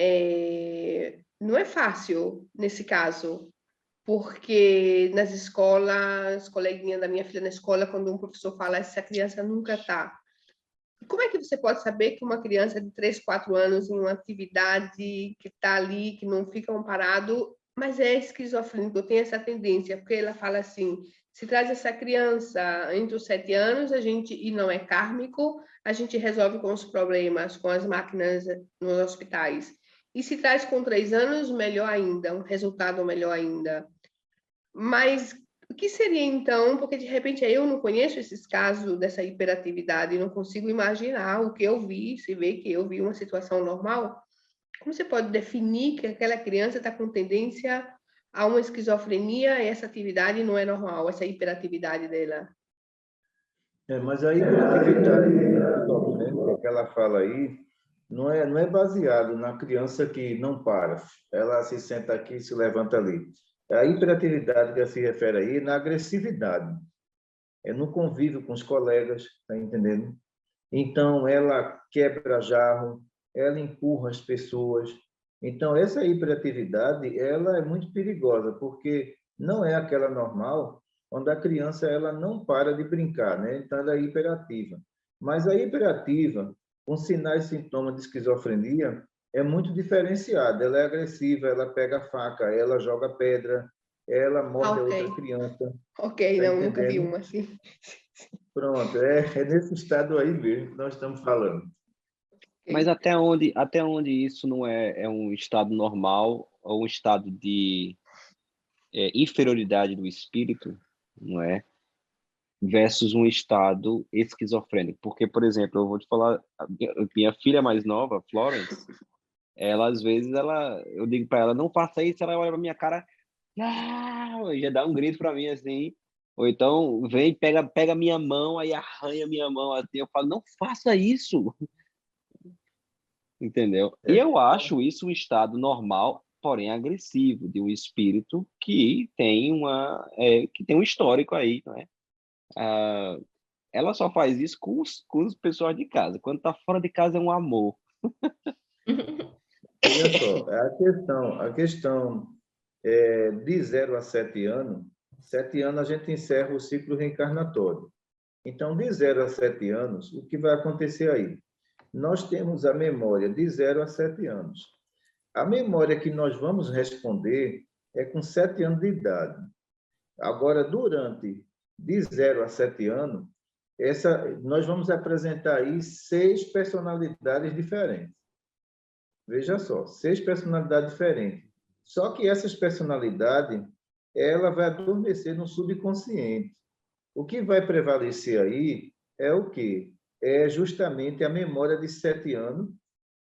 não é fácil nesse caso, porque nas escolas, coleguinha da minha filha na escola, quando um professor fala, essa criança nunca está. Como é que você pode saber que uma criança de 3, 4 anos em uma atividade que está ali, que não fica parado, mas é esquizofrênico, tem essa tendência, porque ela fala assim, se traz essa criança entre os 7 anos, e não é kármico, a gente resolve com os problemas, com as máquinas nos hospitais. E se traz com 3 anos, melhor ainda, um resultado melhor ainda. Mas o que seria então, porque de repente eu não conheço esses casos dessa hiperatividade, não consigo imaginar o que eu vi, se vê que eu vi uma situação normal, como você pode definir que aquela criança está com tendência a uma esquizofrenia e essa atividade não é normal, essa hiperatividade dela? Mas a hiperatividade que ela fala aí não é baseado na criança que não para. Ela se senta aqui e se levanta ali. A hiperatividade que ela se refere aí é na agressividade. É no convívio com os colegas, tá entendendo? Então, ela quebra jarro, ela empurra as pessoas. Então, essa hiperatividade, ela é muito perigosa, porque não é aquela normal, onde a criança ela não para de brincar, né? Então, ela é hiperativa. Mas a hiperativa, com sinais e sintomas de esquizofrenia, é muito diferenciada. Ela é agressiva, ela pega faca, ela joga pedra, ela morde a outra criança. Ok, Tá não, nunca vi entendendo? uma assim. Pronto, é nesse estado aí mesmo que nós estamos falando. Mas até onde isso não é um estado normal ou um estado de inferioridade do espírito, não é? Versus um estado esquizofrênico. Porque, por exemplo, eu vou te falar, a minha filha mais nova, Florence, ela às vezes eu digo para ela, não faça isso, ela olha para minha cara, já dá um grito para mim assim, ou então vem, pega minha mão, aí arranha minha mão assim, eu falo, não faça isso, entendeu? E eu acho isso um estado normal, porém agressivo, de um espírito que tem um histórico aí, não é? Ela só faz isso com os pessoas de casa. Quando tá fora de casa é um amor. Olha só, a questão de 0 a 7 anos, 7 anos a gente encerra o ciclo reencarnatório. Então, de 0 a 7 anos, o que vai acontecer aí? Nós temos a memória de 0 a 7 anos. A memória que nós vamos responder é com 7 anos de idade. Agora, durante de 0 a 7 anos, nós vamos apresentar aí 6 personalidades diferentes. Veja só, 6 personalidades diferentes. Só que essas personalidades, ela vai adormecer no subconsciente. O que vai prevalecer aí é o quê? É justamente a memória de 7 anos,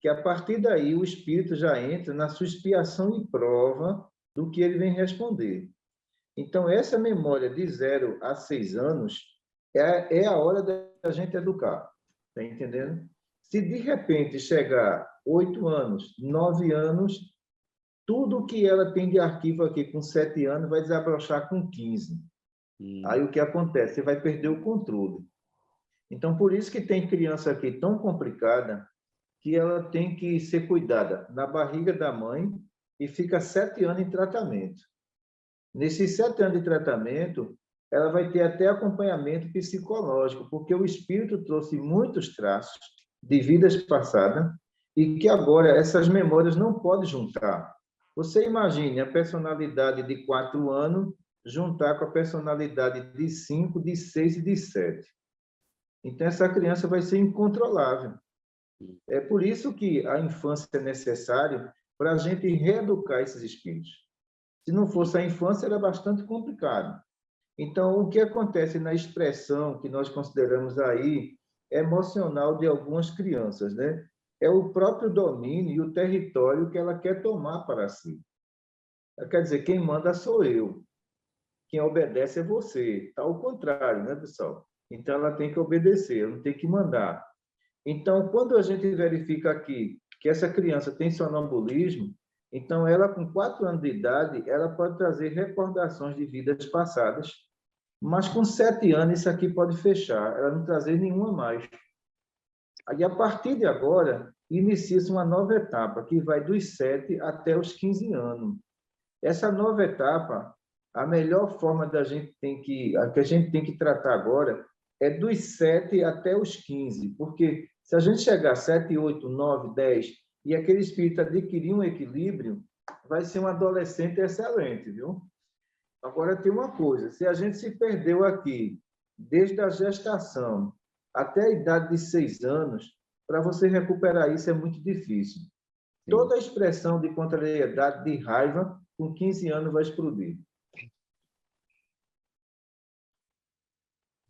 que a partir daí o espírito já entra na sua expiação e prova do que ele vem responder. Então, essa memória de 0 a 6 anos é a hora da gente educar. Está entendendo? Se de repente chegar 8 anos, 9 anos, tudo que ela tem de arquivo aqui com 7 anos vai desabrochar com 15. Aí o que acontece? Você vai perder o controle. Então, por isso que tem criança aqui tão complicada que ela tem que ser cuidada na barriga da mãe e fica 7 anos em tratamento. Nesses 7 anos de tratamento, ela vai ter até acompanhamento psicológico, porque o espírito trouxe muitos traços de vidas passadas e que agora essas memórias não podem juntar. Você imagine a personalidade de 4 anos juntar com a personalidade de 5, de 6 e de 7. Então, essa criança vai ser incontrolável. É por isso que a infância é necessária para a gente reeducar esses espíritos. Se não fosse a infância, era bastante complicado. Então, o que acontece na expressão que nós consideramos aí emocional de algumas crianças, né? É o próprio domínio e o território que ela quer tomar para si. Quer dizer, quem manda sou eu. Quem obedece é você. Está ao contrário, né, pessoal? Então, ela tem que obedecer, ela não tem que mandar. Então, quando a gente verifica aqui que essa criança tem sonambulismo, então ela, com 4 anos de idade, ela pode trazer recordações de vidas passadas, mas com 7 anos isso aqui pode fechar, ela não trazer nenhuma mais. Aí, a partir de agora, inicia-se uma nova etapa, que vai dos 7 até os 15 anos. Essa nova etapa A melhor forma a que a gente tem que tratar agora é dos 7 até os 15, porque se a gente chegar a 7, 8, 9, 10 e aquele espírito adquirir um equilíbrio, vai ser um adolescente excelente, viu? Agora tem uma coisa, se a gente se perdeu aqui, desde a gestação até a idade de 6 anos, para você recuperar isso é muito difícil. Toda a expressão de contrariedade, de raiva, com 15 anos vai explodir.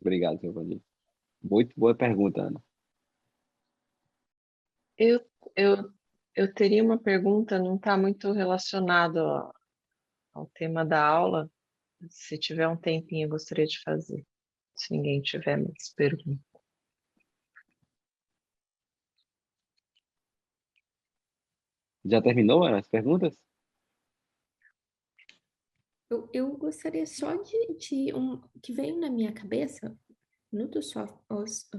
Obrigado, seu Valdir. Muito boa pergunta, Ana. Eu, eu, eu teria uma pergunta, não está muito relacionado ao tema da aula. Se tiver um tempinho, eu gostaria de fazer. Se ninguém tiver mais perguntas. Já terminou, Ana, as perguntas? Eu gostaria só que veio na minha cabeça, muito só,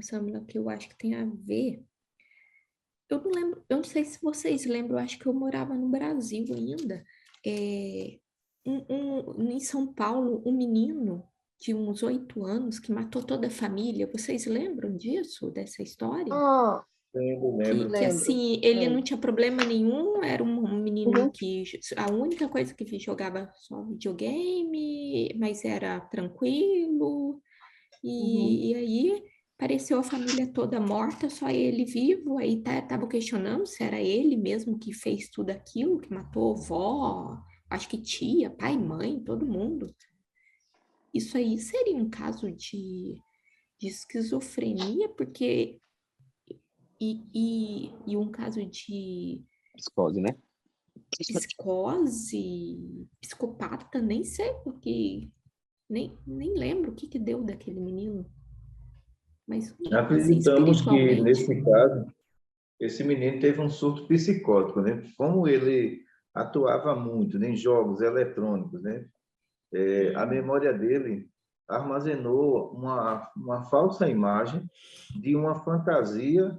Samila, que eu acho que tem a ver. Eu não lembro, eu não sei se vocês lembram, eu acho que eu morava no Brasil ainda. É, em São Paulo, um menino de uns 8 anos que matou toda a família. Vocês lembram disso, dessa história? Ah, Lembro. Que lembro. assim, ele não Lembro. tinha problema nenhum, era um menino Uhum. que a única coisa que jogava só videogame, mas era tranquilo. Uhum. E aí apareceu a família toda morta, só ele vivo. Aí tava questionando se era ele mesmo que fez tudo aquilo, que matou vó, acho que tia, pai, mãe, todo mundo. Isso aí seria um caso de esquizofrenia, porque e um caso de Psicose, né? psicose, psicopata, nem sei, porque nem lembro o que deu daquele menino. Mas, assim, Acreditamos que, espiritualmente, nesse caso, esse menino teve um surto psicótico, né? Como ele atuava muito, né, em jogos eletrônicos, né? A memória dele armazenou uma falsa imagem de uma fantasia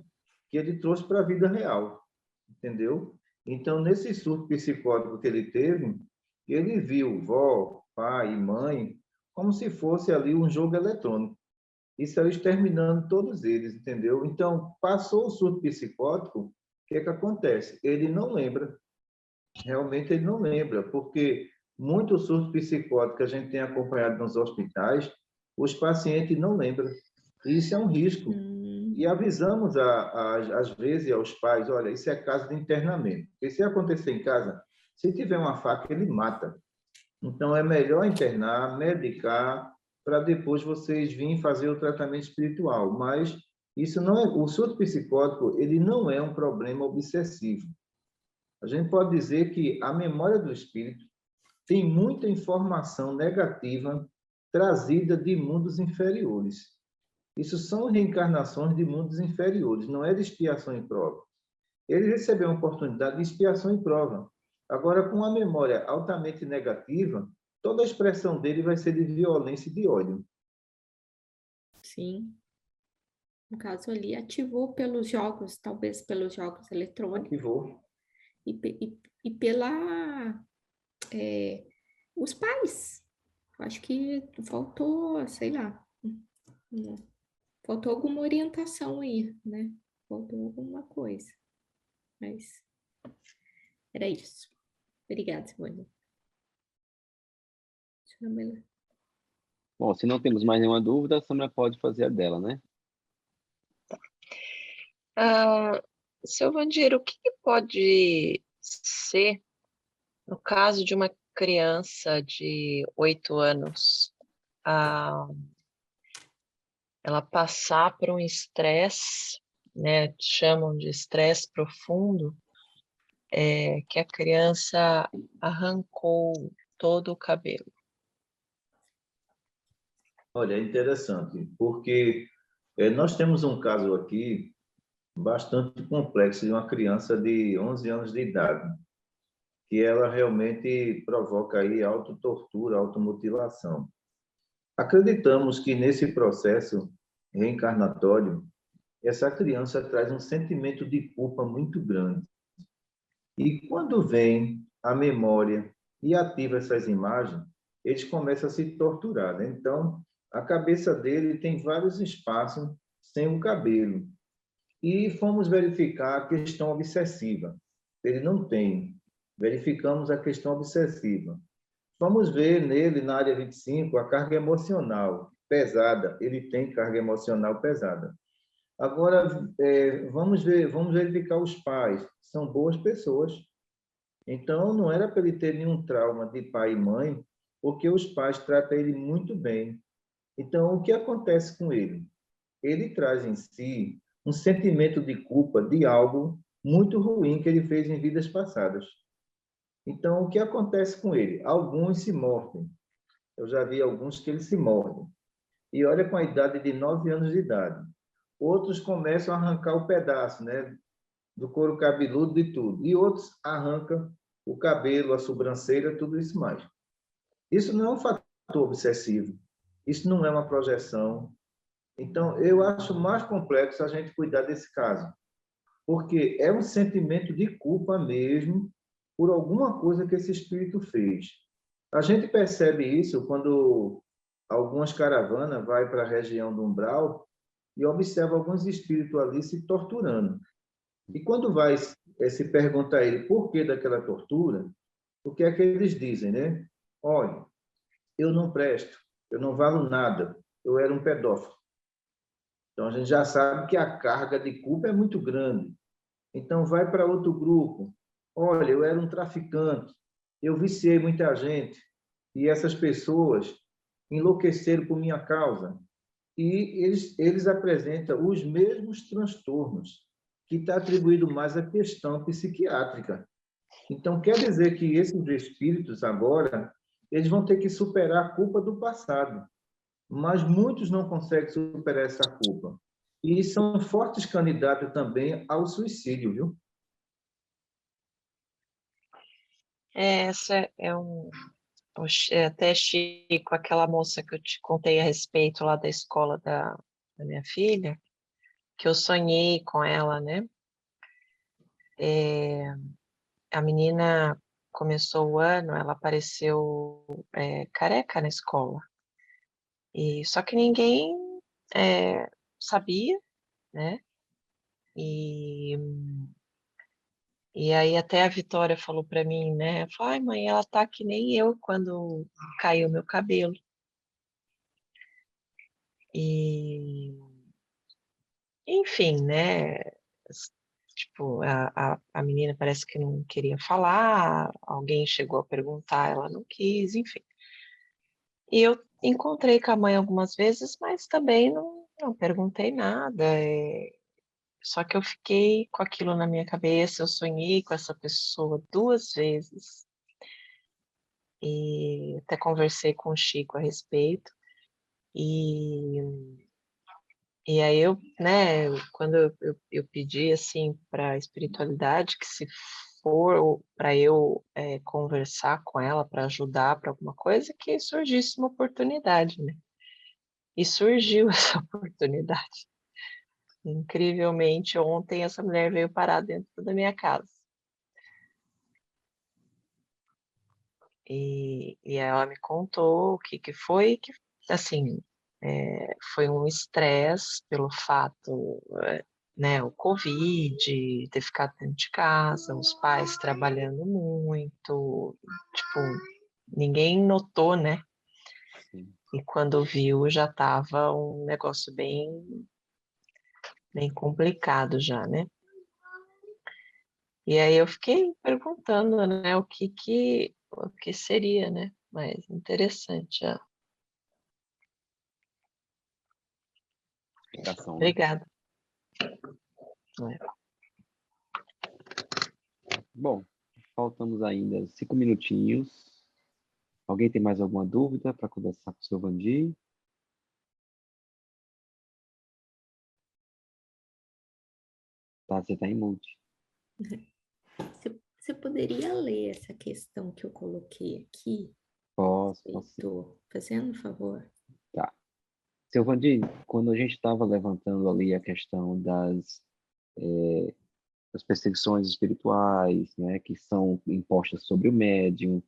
que ele trouxe para a vida real, entendeu? Então, nesse surto psicótico que ele teve, ele viu vó, pai e mãe como se fosse ali um jogo eletrônico e saiu exterminando todos eles, entendeu? Então, passou o surto psicótico, o que é que acontece? Ele não lembra, realmente ele não lembra, porque muito surto psicótico que a gente tem acompanhado nos hospitais, os pacientes não lembram. E isso é um risco. E avisamos, às vezes, aos pais, olha, isso é caso de internamento. Porque se acontecer em casa, se tiver uma faca, ele mata. Então, é melhor internar, medicar, para depois vocês virem fazer o tratamento espiritual. Mas isso não é, o surto psicótico, ele não é um problema obsessivo. A gente pode dizer que a memória do espírito tem muita informação negativa trazida de mundos inferiores. Isso são reencarnações de mundos inferiores, não é de expiação e prova. Ele recebeu uma oportunidade de expiação e prova. Agora, com a memória altamente negativa, toda a expressão dele vai ser de violência e de ódio. sim. No caso ali, ativou pelos jogos, talvez pelos jogos eletrônicos Ativou. e pela os pais. Acho que faltou, sei lá, faltou alguma orientação aí, né? Faltou alguma coisa. Mas era isso. Obrigada, Simone. Samela. Bom, se não temos mais nenhuma dúvida, a Samara pode fazer a dela, né? Seu Vandir, o que pode ser, no caso de uma criança de 8 anos, ela passar por um estresse, né, chamam de estresse profundo, que a criança arrancou todo o cabelo? Olha, é interessante, porque nós temos um caso aqui bastante complexo de uma criança de 11 anos de idade, que ela realmente provoca aí autotortura, automutilação. Acreditamos que nesse processo reencarnatório, essa criança traz um sentimento de culpa muito grande. E quando vem a memória e ativa essas imagens, eles começam a se torturar, né? Então, a cabeça dele tem vários espaços sem o cabelo. E fomos verificar a questão obsessiva. Ele não tem. Verificamos a questão obsessiva. Vamos ver nele, na área 25, a carga emocional pesada. Ele tem carga emocional pesada. Agora, vamos verificar os pais. São boas pessoas. Então, não era para ele ter nenhum trauma de pai e mãe, porque os pais tratam ele muito bem. Então, o que acontece com ele? Ele traz em si um sentimento de culpa de algo muito ruim que ele fez em vidas passadas. Então, o que acontece com ele? Alguns se mordem. Eu já vi alguns que eles se mordem. E olha, com a idade de 9 anos de idade. Outros começam a arrancar o pedaço, né? Do couro cabeludo e tudo. E outros arrancam o cabelo, a sobrancelha, tudo isso mais. Isso não é um fator obsessivo. Isso não é uma projeção. Então, eu acho mais complexo a gente cuidar desse caso, porque é um sentimento de culpa mesmo por alguma coisa que esse espírito fez. A gente percebe isso quando algumas caravanas vai para a região do umbral e observa alguns espíritos ali se torturando. E quando vai se pergunta a ele por que daquela tortura, o que é que eles dizem, né? Olha, eu não presto, eu não valo nada, eu era um pedófilo. Então, a gente já sabe que a carga de culpa é muito grande. Então, vai para outro grupo. Olha, eu era um traficante, eu viciei muita gente, e essas pessoas enlouqueceram por minha causa. E eles apresentam os mesmos transtornos, que está atribuído mais à questão psiquiátrica. Então, quer dizer que esses espíritos agora, eles vão ter que superar a culpa do passado. Mas muitos não conseguem superar essa culpa. E são fortes candidatos também ao suicídio, viu? Essa até Chico, aquela moça que eu te contei a respeito lá da escola da minha filha, que eu sonhei com ela, né? A menina começou o ano, ela apareceu careca na escola. E só que ninguém sabia, né? E aí até a Vitória falou para mim, né? Falou, ai, mãe, ela tá que nem eu quando caiu meu cabelo. E enfim, né? Tipo, a menina parece que não queria falar, alguém chegou a perguntar, ela não quis, enfim. E eu encontrei com a mãe algumas vezes, mas também não perguntei nada. Só que eu fiquei com aquilo na minha cabeça, eu sonhei com essa pessoa 2 vezes. E até conversei com o Chico a respeito. E aí eu, né, quando eu pedi assim para a espiritualidade que se for para eu conversar com ela para ajudar para alguma coisa, que surgisse uma oportunidade, né? E surgiu essa oportunidade. Incrivelmente, ontem essa mulher veio parar dentro da minha casa. E ela me contou o que foi, que assim, foi um estresse pelo fato, né, o Covid, ter ficado dentro de casa, os pais trabalhando muito, tipo, ninguém notou, né? Sim. E quando viu já estava um negócio bem complicado já, né? E aí eu fiquei perguntando, né, o que seria, né? Mas interessante, já. Explicação, né? Obrigada. Bom, faltamos ainda 5 minutinhos. Alguém tem mais alguma dúvida para conversar com o seu Vandir? Tá, você está em mute. Você poderia ler essa questão que eu coloquei aqui? Posso sim. Estou fazendo um favor. Tá. Seu Vandir, quando a gente estava levantando ali a questão das perseguições espirituais, né, que são impostas sobre o médium,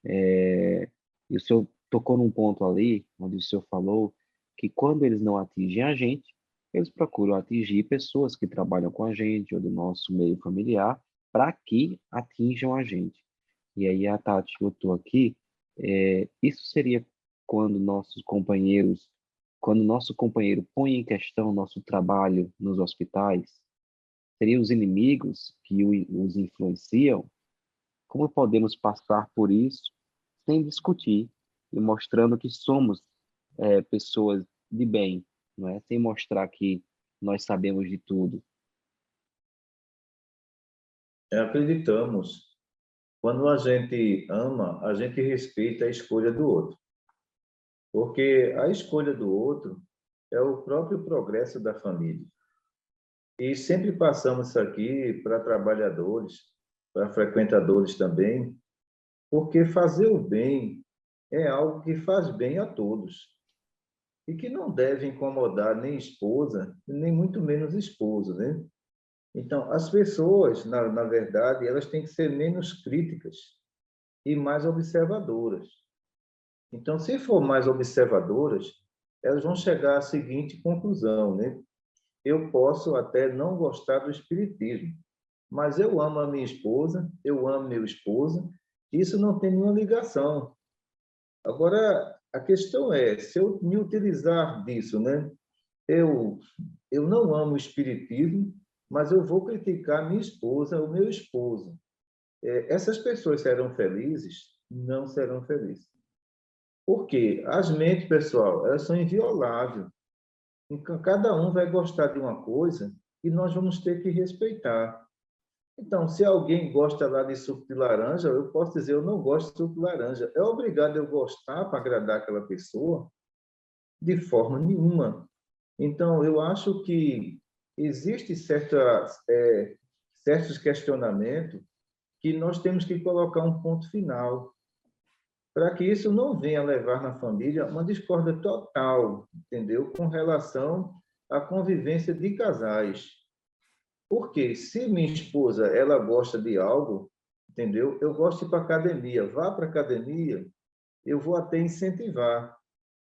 e o senhor tocou num ponto ali, onde o senhor falou que quando eles não atingem a gente, eles procuram atingir pessoas que trabalham com a gente ou do nosso meio familiar para que atinjam a gente. E aí a Tati botou aqui, isso seria quando quando nosso companheiro põe em questão nosso trabalho nos hospitais, seriam os inimigos que os influenciam? Como podemos passar por isso sem discutir e mostrando que somos pessoas de bem, não é? Sem mostrar que nós sabemos de tudo. Acreditamos. Quando a gente ama, a gente respeita a escolha do outro. Porque a escolha do outro é o próprio progresso da família. E sempre passamos isso aqui para trabalhadores, para frequentadores também, porque fazer o bem é algo que faz bem a todos e que não deve incomodar nem esposa, nem muito menos esposo, né? Então, as pessoas, na verdade, elas têm que ser menos críticas e mais observadoras. Então, se for mais observadoras, elas vão chegar à seguinte conclusão, né? Eu posso até não gostar do espiritismo, mas eu amo a minha esposa, eu amo meu esposo, isso não tem nenhuma ligação. Agora, a questão é, se eu me utilizar disso, né? Eu não amo o espiritismo, mas eu vou criticar minha esposa, o meu esposo. Essas pessoas serão felizes? Não serão felizes. Por quê? As mentes, pessoal, elas são invioláveis. Então, cada um vai gostar de uma coisa e nós vamos ter que respeitar. Então, se alguém gosta lá de suco de laranja, eu posso dizer, eu não gosto de suco de laranja. É obrigado eu gostar para agradar aquela pessoa? De forma nenhuma. Então, eu acho que existe certos questionamentos que nós temos que colocar um ponto final, para que isso não venha levar na família uma discórdia total, entendeu? Com relação à convivência de casais. Porque se minha esposa ela gosta de algo, entendeu? Eu gosto de ir para a academia, vá para a academia, eu vou até incentivar.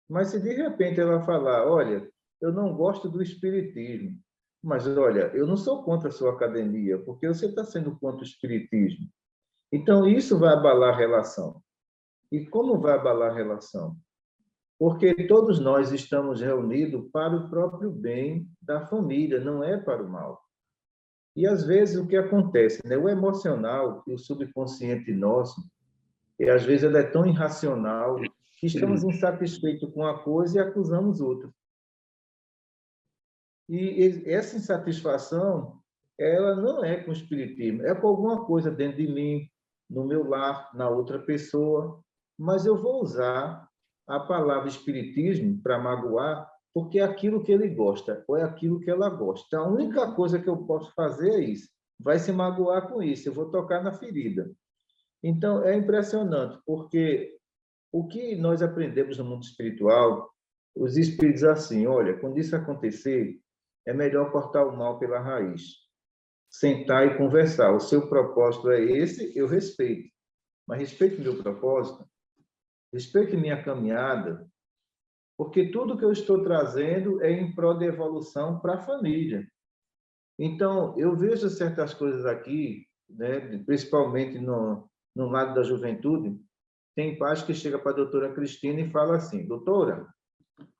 Mas se de repente ela falar, olha, eu não gosto do espiritismo, mas olha, eu não sou contra a sua academia, porque você está sendo contra o espiritismo. Então isso vai abalar a relação. E como vai abalar a relação? Porque todos nós estamos reunidos para o próprio bem da família, não é para o mal. E, às vezes, o que acontece? Né? O emocional e o subconsciente nosso, e às vezes ele é tão irracional que estamos insatisfeitos com uma coisa e acusamos outra. E essa insatisfação, ela não é com o espiritismo, é com alguma coisa dentro de mim, no meu lar, na outra pessoa, mas eu vou usar a palavra espiritismo para magoar, porque é aquilo que ele gosta, ou é aquilo que ela gosta. A única coisa que eu posso fazer é isso. Vai se magoar com isso, eu vou tocar na ferida. Então, é impressionante, porque o que nós aprendemos no mundo espiritual, os espíritos assim, olha, quando isso acontecer, é melhor cortar o mal pela raiz. Sentar e conversar. O seu propósito é esse, eu respeito. Mas respeite meu propósito, respeite minha caminhada, porque tudo que eu estou trazendo é em prol de evolução para a família. Então, eu vejo certas coisas aqui, né, principalmente no lado da juventude, tem pais que chegam para a doutora Cristina e fala assim, doutora,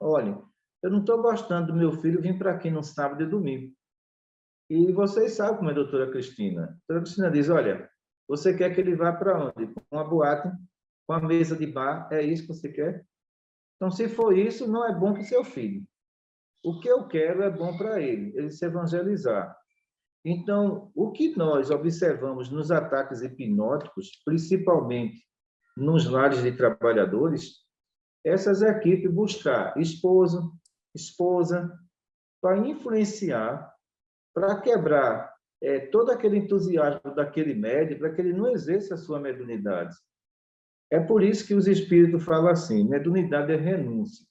olha, eu não estou gostando do meu filho vir para aqui no sábado e domingo. E vocês sabem como é a doutora Cristina. A doutora Cristina diz, olha, você quer que ele vá para onde? Com uma boate, com uma mesa de bar, é isso que você quer? Então, se for isso, não é bom para o seu filho. O que eu quero é bom para ele se evangelizar. Então, o que nós observamos nos ataques hipnóticos, principalmente nos lares de trabalhadores, essas equipes buscar esposo, esposa, para influenciar, para quebrar todo aquele entusiasmo daquele médium, para que ele não exerça a sua mediunidade. É por isso que os espíritos falam assim, mediunidade é renúncia.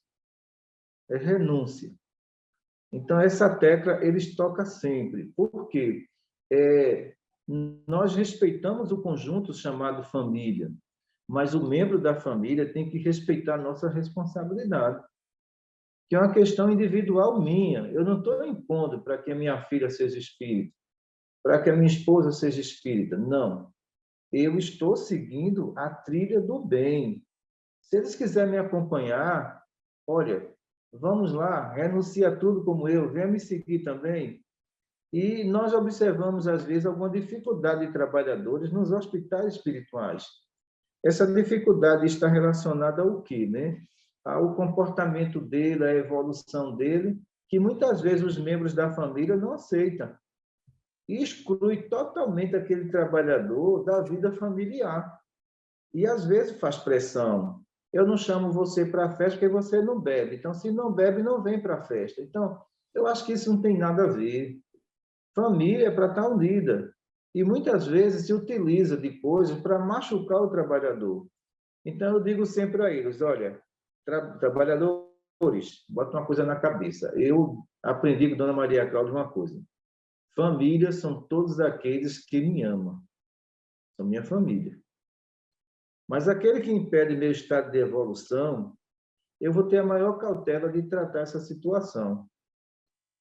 É renúncia. Então, essa tecla eles tocam sempre. Por quê? Nós respeitamos o conjunto chamado família, mas o membro da família tem que respeitar a nossa responsabilidade, que é uma questão individual minha. Eu não estou impondo para que a minha filha seja espírita, para que a minha esposa seja espírita. Não. Eu estou seguindo a trilha do bem. Se eles quiserem me acompanhar, olha, vamos lá, renuncia a tudo como eu, venha me seguir também. E nós observamos, às vezes, alguma dificuldade de trabalhadores nos hospitais espirituais. Essa dificuldade está relacionada ao quê, né? Ao comportamento dele, à evolução dele, que muitas vezes os membros da família não aceitam. E exclui totalmente aquele trabalhador da vida familiar. E, às vezes, faz pressão. Eu não chamo você para a festa porque você não bebe. Então, se não bebe, não vem para a festa. Então, eu acho que isso não tem nada a ver. Família é para estar unida. E, muitas vezes, se utiliza de coisas para machucar o trabalhador. Então, eu digo sempre a eles, olha, trabalhadores, bota uma coisa na cabeça. Eu aprendi com Dona Maria Cláudia uma coisa. Família são todos aqueles que me amam. São minha família. Mas aquele que impede meu estado de evolução, eu vou ter a maior cautela de tratar essa situação.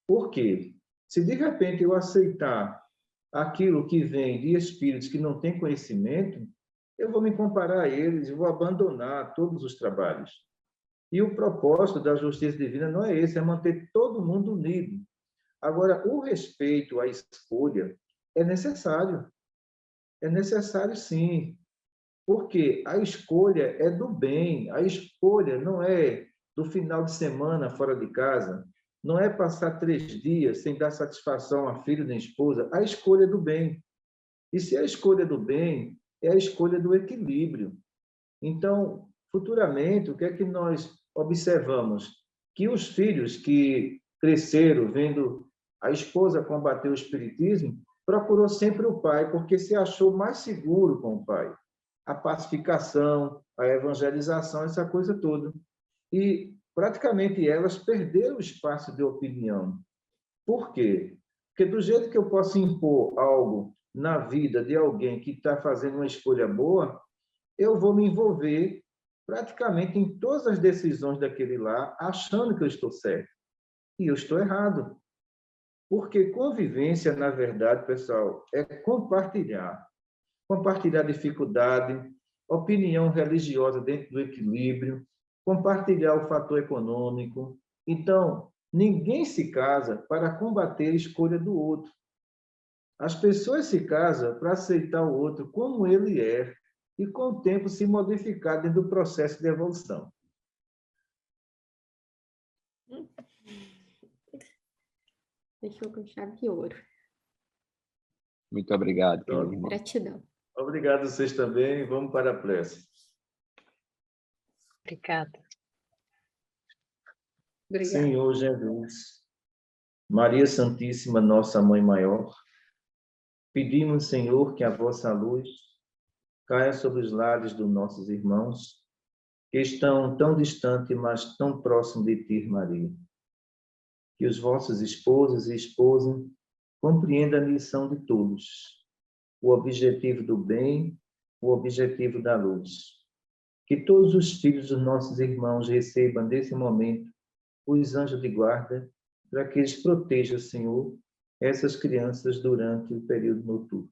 Por quê? Se de repente eu aceitar aquilo que vem de espíritos que não têm conhecimento, eu vou me comparar a eles e vou abandonar todos os trabalhos. E o propósito da justiça divina não é esse, é manter todo mundo unido. Agora, o respeito à escolha é necessário. É necessário, sim. Porque a escolha é do bem. A escolha não é do final de semana fora de casa. Não é passar 3 dias sem dar satisfação a filho nem esposa. A escolha é do bem. E se a escolha é do bem, é a escolha do equilíbrio. Então, futuramente, o que é que nós observamos? Que os filhos que cresceram vendo a esposa combater o espiritismo, procurou sempre o pai, porque se achou mais seguro com o pai. A pacificação, a evangelização, essa coisa toda. E praticamente elas perderam o espaço de opinião. Por quê? Porque do jeito que eu posso impor algo na vida de alguém que está fazendo uma escolha boa, eu vou me envolver praticamente em todas as decisões daquele lá, achando que eu estou certo. E eu estou errado. Porque convivência, na verdade, pessoal, é compartilhar. Compartilhar dificuldade, opinião religiosa dentro do equilíbrio, compartilhar o fator econômico. Então, ninguém se casa para combater a escolha do outro. As pessoas se casam para aceitar o outro como ele é e, com o tempo, se modificar dentro do processo de evolução. Fechou com chave de ouro. Muito obrigado, querido irmão. Gratidão. Obrigado a vocês também. Vamos para a prece. Obrigada. Obrigada. Senhor Jesus, Maria Santíssima, nossa Mãe Maior, pedimos, Senhor, que a vossa luz caia sobre os lares dos nossos irmãos que estão tão distantes, mas tão próximos de ti, Maria. Que os vossos esposos e esposas compreendam a missão de todos, o objetivo do bem, o objetivo da luz. Que todos os filhos dos nossos irmãos recebam, nesse momento, os anjos de guarda, para que eles protejam, Senhor, essas crianças durante o período noturno.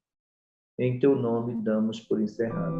Em teu nome damos por encerrado.